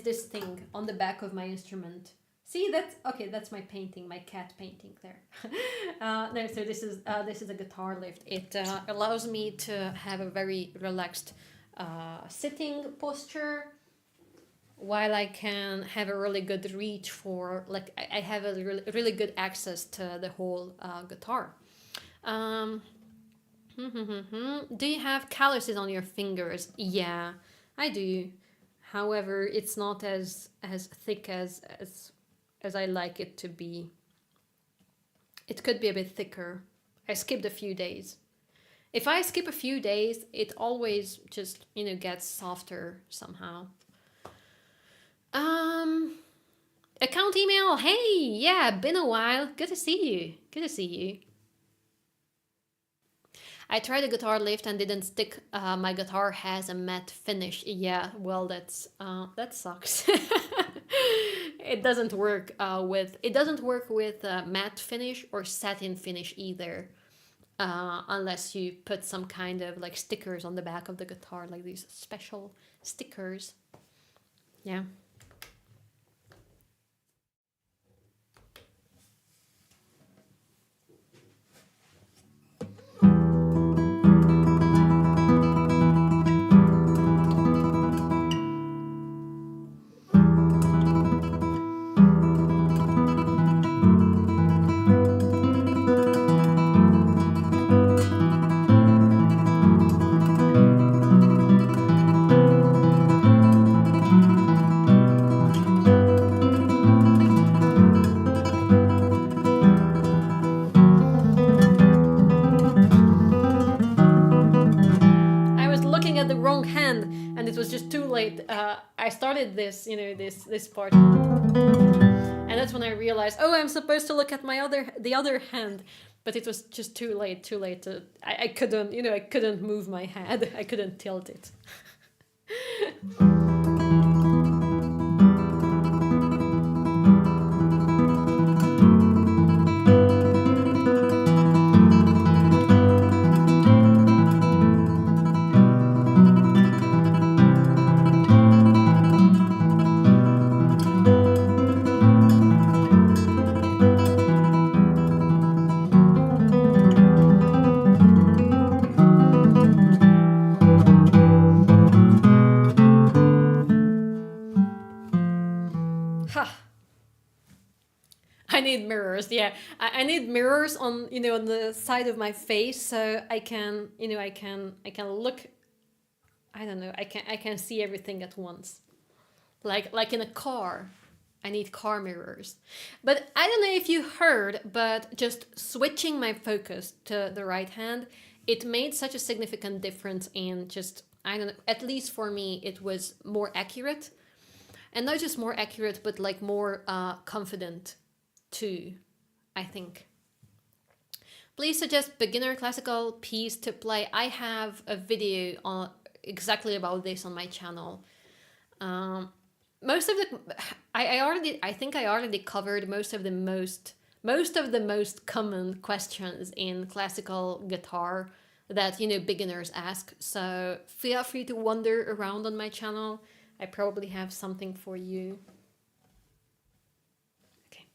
this thing on the back of my instrument. See, that's okay. That's my painting, my cat painting there. No, so this is a guitar lift. It allows me to have a very relaxed sitting posture, while I can have a really good reach for, like, I have a really good access to the whole guitar. Do you have calluses on your fingers? Yeah, I do. However, it's not as thick as I like it to be. It could be a bit thicker. I skipped a few days. If I skip a few days, it always just, gets softer somehow. Account email. Hey, yeah, been a while. Good to see you. Good to see you. I tried a guitar lift and didn't stick. My guitar has a matte finish. Yeah, well, that sucks. It doesn't work with matte finish or satin finish either, unless you put some kind of like stickers on the back of the guitar, like these special stickers. Yeah. at the wrong hand, and it was just too late. I started this, this part, and that's when I realized, oh, I'm supposed to look at the other hand, but it was just too late. I couldn't, I couldn't move my head. I couldn't tilt it. I need mirrors. Yeah, I need mirrors on on the side of my face, so I can I can look. I don't know. I can see everything at once, like in a car. I need car mirrors. But I don't know if you heard, but just switching my focus to the right hand, it made such a significant difference in just, I don't know, at least for me, it was more accurate. And not just more accurate, but like more confident too, I think. Please suggest beginner classical piece to play. I have a video on exactly about this on my channel. Most of the I think I already covered most of the most common questions in classical guitar that beginners ask. So feel free to wander around on my channel. I probably have something for you. Okay.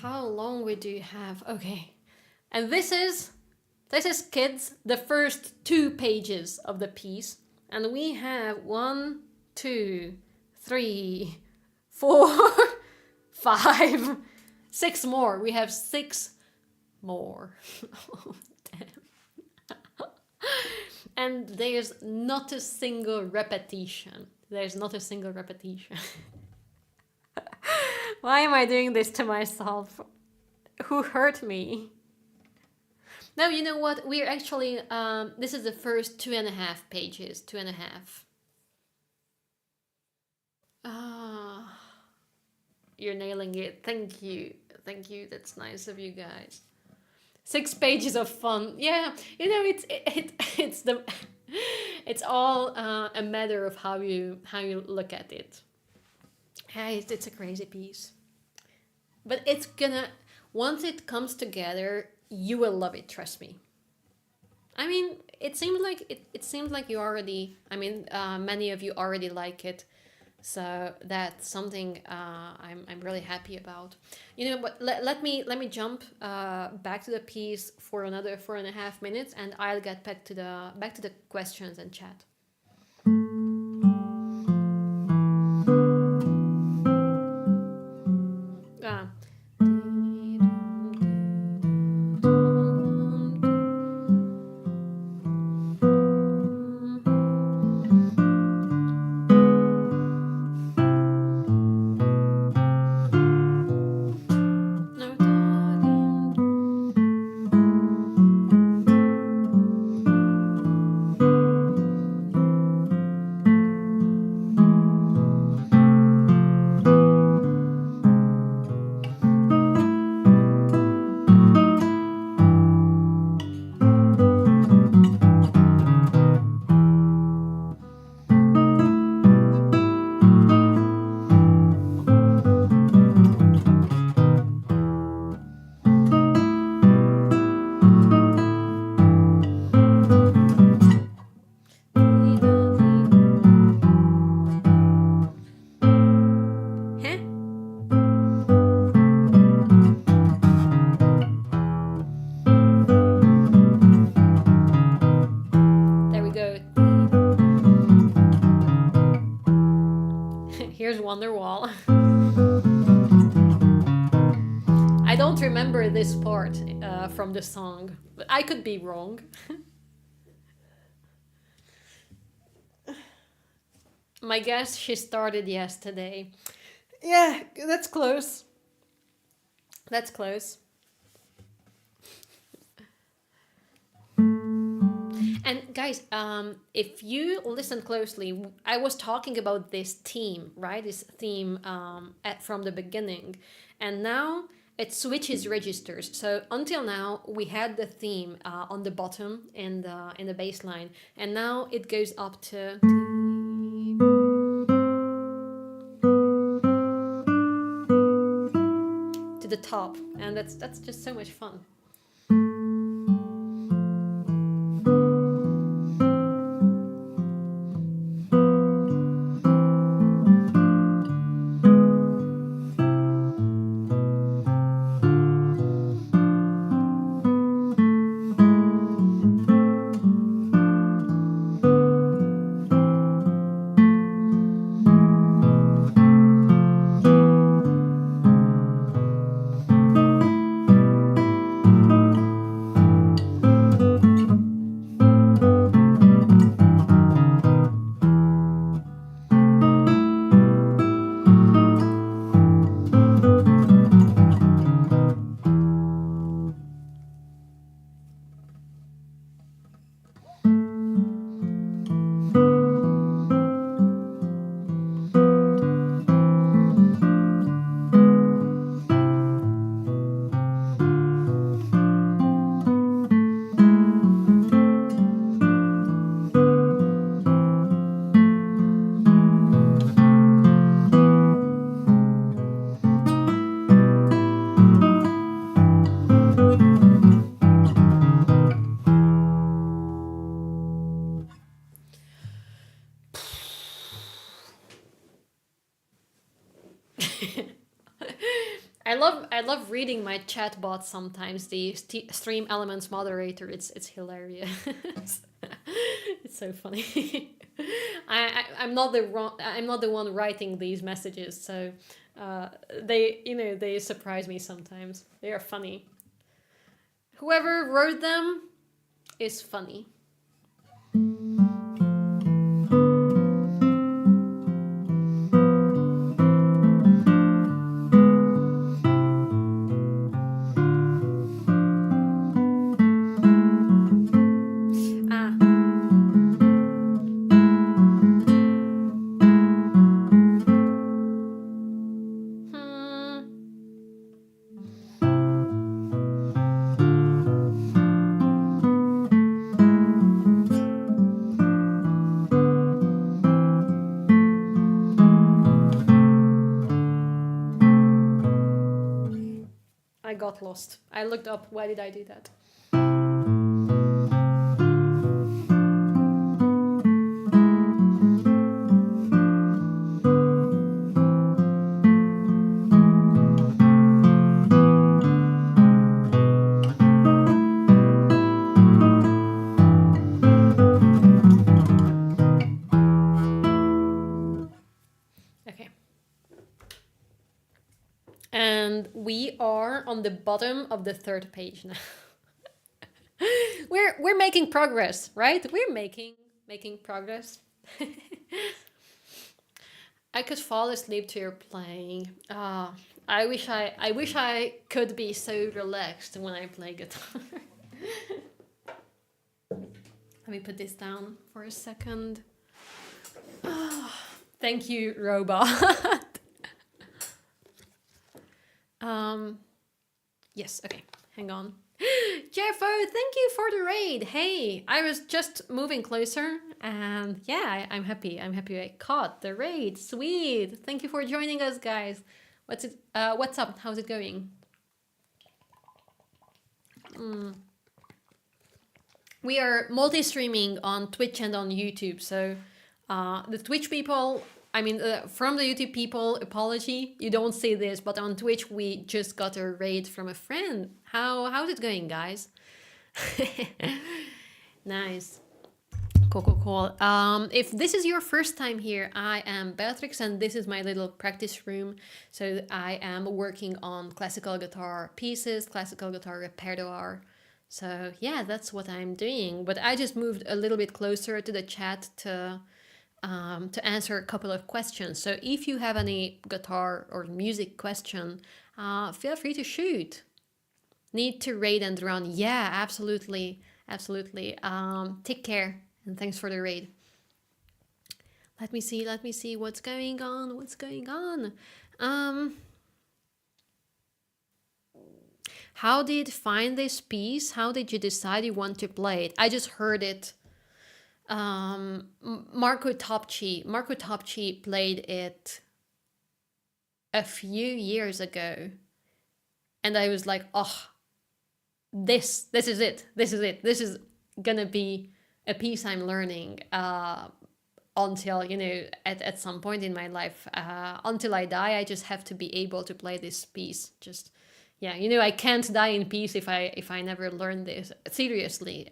How long we do have? Okay. And this is kids, the first 2 pages of the piece. And we have 1, 2, 3, 4, 5, 6 more. We have 6 more. Oh, damn. And there's not a single repetition. There's not a single repetition. Why am I doing this to myself? Who hurt me? No, you know what? We're actually, this is the first 2.5 pages. 2.5. Ah, you're nailing it. Thank you. Thank you. That's nice of you guys. 6 pages of fun. Yeah, it's the, it's all a matter of how you look at it. Hey, it's a crazy piece. But it's gonna, once it comes together, you will love it, trust me. I mean, it seems like you already, many of you already like it. So that's something I'm really happy about. But let me jump back to the piece for another 4.5 minutes, and I'll get back to the questions and chat. Wonderwall. I don't remember this part from the song, but I could be wrong. My guess, she started yesterday. Yeah, that's close. That's close. And guys, if you listen closely, I was talking about this theme, right? This theme from the beginning, and now it switches registers. So until now, we had the theme on the bottom in the bass line, and now it goes up to the top, and that's just so much fun. I love reading my chat bot sometimes. The Stream Elements moderator. It's hilarious. It's so funny. I'm not the one writing these messages, so they surprise me sometimes. They are funny. Whoever wrote them is funny. I got lost. I looked up. Why did I do that? Okay. And we are on the bottom of the third page now. We're making progress, right? We're making progress. I could fall asleep to your playing. I wish I could be so relaxed when I play guitar. Let me put this down for a second. Thank you, robot. Yes, okay, hang on. Jeffo, thank you for the raid. Hey, I was just moving closer, and yeah, I'm happy. I'm happy I caught the raid. Sweet. Thank you for joining us, guys. What's up? How's it going? We are multi-streaming on Twitch and on YouTube, so the Twitch people, I mean, from the YouTube people, apology, you don't see this, but on Twitch we just got a raid from a friend. How's it going, guys? Nice. Cool, cool, cool. If this is your first time here, I am Beatrix and this is my little practice room. So I am working on classical guitar pieces, classical guitar repertoire. So yeah, that's what I'm doing. But I just moved a little bit closer to the chat to answer a couple of questions. So if you have any guitar or music question, feel free to shoot. Need to raid and run. Yeah, absolutely. Absolutely. Take care and thanks for the raid. Let me see what's going on. What's going on? How did you find this piece? How did you decide you want to play it? I just heard it. Marco Topci played it a few years ago. And I was like, oh, this is it. This is gonna be a piece I'm learning until, at some point in my life, until I die, I just have to be able to play this piece. Just, yeah, I can't die in peace if I never learn this seriously.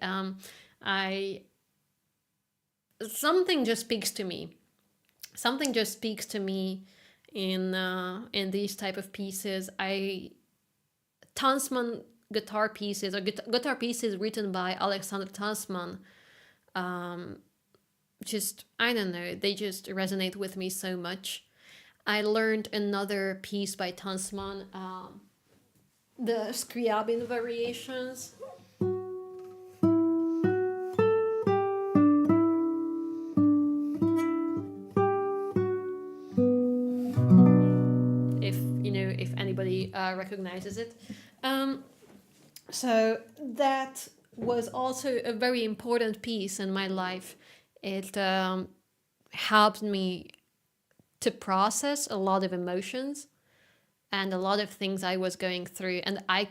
Something just speaks to me. Something just speaks to me in these type of pieces. Tansman guitar pieces or guitar pieces written by Alexander Tansman, just, I don't know, they just resonate with me so much. I learned another piece by Tansman, the Scriabin variations. If anybody recognizes it. So that was also a very important piece in my life. It helped me to process a lot of emotions and a lot of things I was going through. And I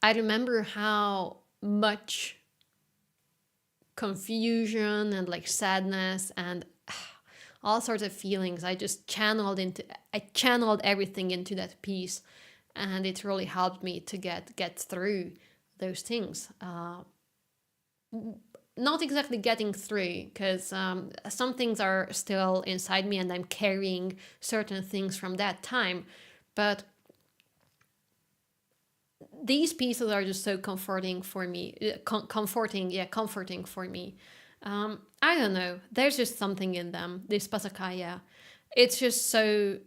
remember how much confusion and like sadness and all sorts of feelings I channeled everything into that piece, and it really helped me to get through those things. Not exactly getting through, because some things are still inside me and I'm carrying certain things from that time, but these pieces are just so comforting for me. Comforting for me. I don't know. There's just something in them. This Pasakaya, it's just so.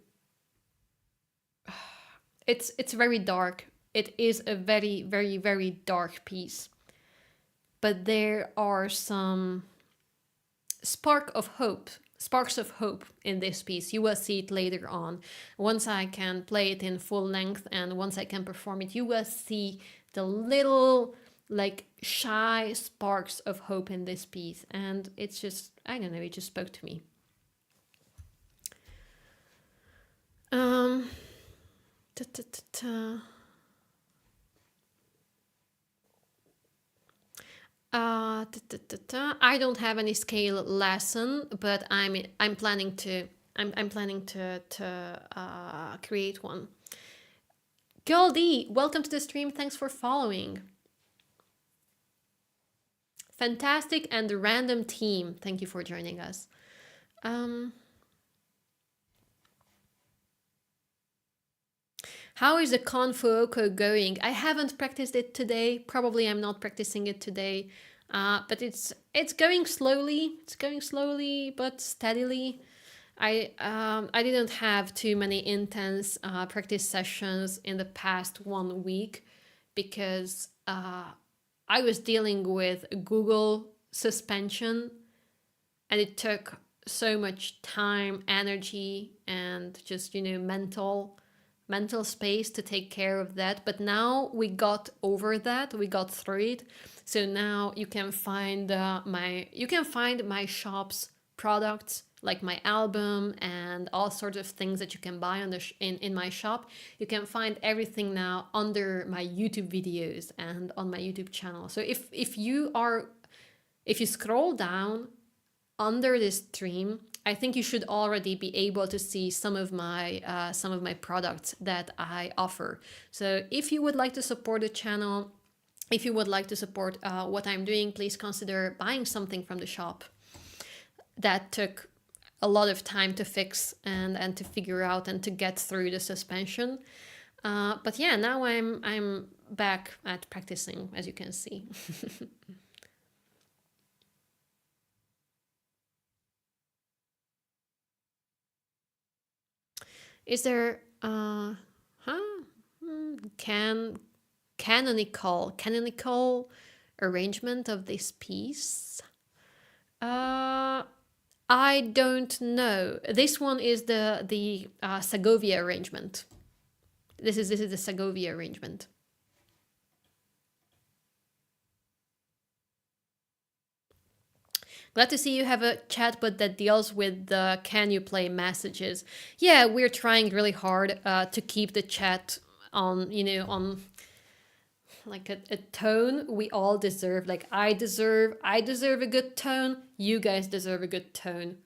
It's very dark. It is a very, very, very dark piece, but there are some sparks of hope in this piece. You will see it later on. Once I can play it in full length and once I can perform it, you will see the little like shy sparks of hope in this piece. And it's just, I don't know, it just spoke to me. I don't have any scale lesson, but I'm planning to create one. Goldie, welcome to the stream. Thanks for following. Fantastic and random team. Thank you for joining us. How is the Confuoco going? I haven't practiced it today. Probably I'm not practicing it today, but it's going slowly. It's going slowly but steadily. I didn't have too many intense practice sessions in the past 1 week because I was dealing with Google suspension, and it took so much time, energy, and just mental space to take care of that. But now we got over that, we got through it. So now you can find my shop's products, like my album and all sorts of things that you can buy on in my shop. You can find everything now under my YouTube videos and on my YouTube channel. So if you scroll down under this stream, I think you should already be able to see some of my products that I offer. So if you would like to support the channel, If you would like to support what I'm doing, please consider buying something from the shop. That took a lot of time to fix and to figure out and to get through the suspension. But yeah, now I'm back at practicing, as you can see. Is there can canonical arrangement of this piece? I don't know. This one is the Segovia arrangement. This is the Segovia arrangement. Glad to see you have a chatbot that deals with the can you play messages. Yeah, we're trying really hard to keep the chat on, on like a tone we all deserve. Like I deserve a good tone. You guys deserve a good tone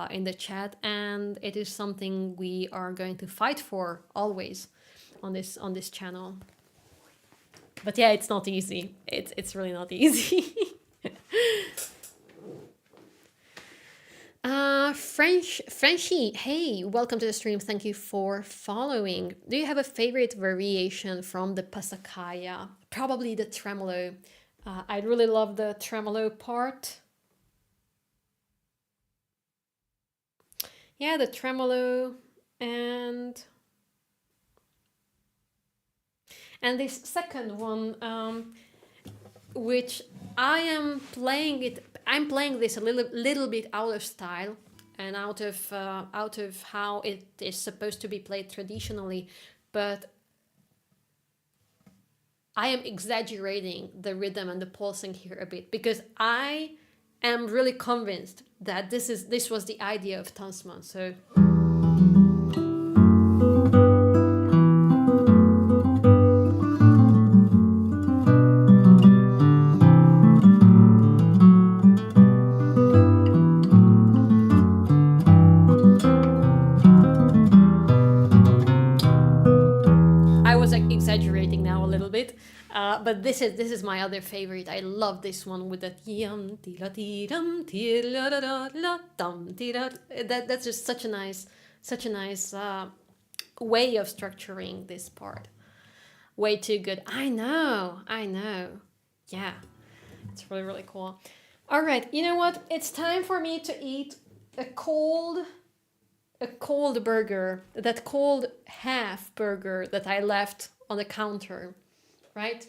in the chat, and it is something we are going to fight for always on this channel. But yeah, it's not easy. It's really not easy. Frenchie, hey, welcome to the stream. Thank you for following. Do you have a favorite variation from the Pasacaya? Probably the tremolo. I really love the tremolo part. Yeah, the tremolo and this second one, which I'm playing this a little bit out of style and out of how it is supposed to be played traditionally, but I am exaggerating the rhythm and the pulsing here a bit because I am really convinced that this was the idea of Tansman. So exaggerating now a little bit, but this is my other favorite. I love this one with that that's just such a nice way of structuring this part. Way too good. I know. Yeah, it's really cool. All right, you know what? It's time for me to eat a cold burger, that cold half burger that I left on the counter, right?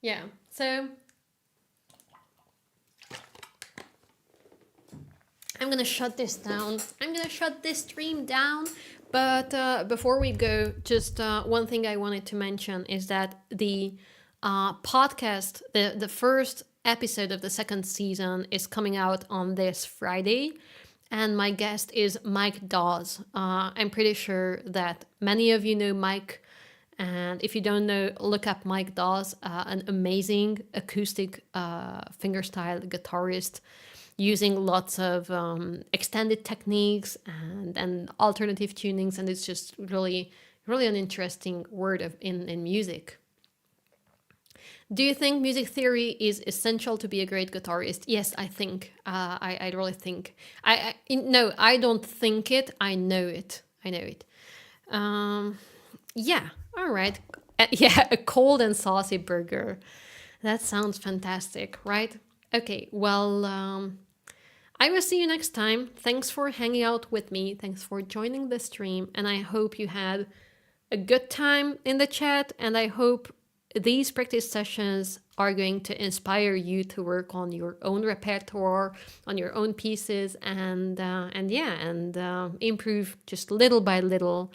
Yeah, so I'm gonna shut this down. I'm gonna shut this stream down. But before we go, just one thing I wanted to mention is that the podcast, the first episode of the second season is coming out on this Friday, and my guest is Mike Dawes. I'm pretty sure that many of you know Mike, and if you don't know, look up Mike Dawes, an amazing acoustic fingerstyle guitarist using lots of extended techniques and alternative tunings, and it's just really an interesting word in music. Do you think music theory is essential to be a great guitarist? Yes, I think. I really think. No, I don't think it. I know it. Yeah. All right. Yeah, a cold and saucy burger. That sounds fantastic, right? Okay. Well, I will see you next time. Thanks for hanging out with me. Thanks for joining the stream, and I hope you had a good time in the chat, and I hope these practice sessions are going to inspire you to work on your own repertoire, on your own pieces, and improve just little by little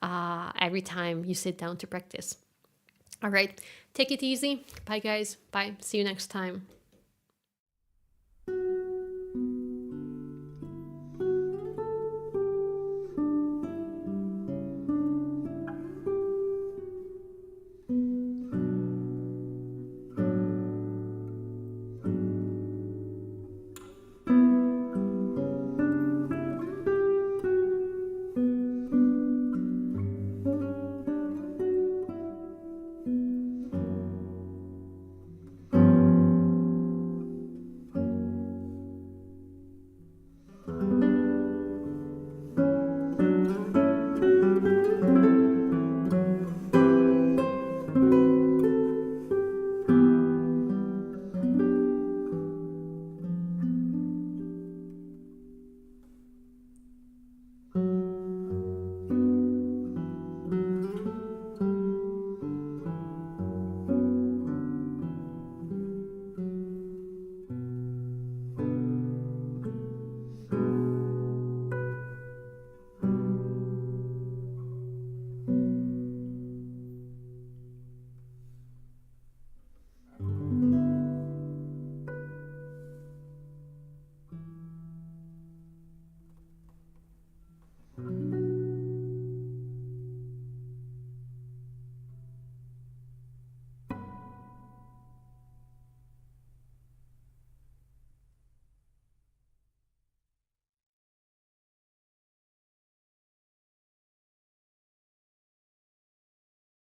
every time you sit down to practice. All right, take it easy. Bye, guys. Bye. See you next time.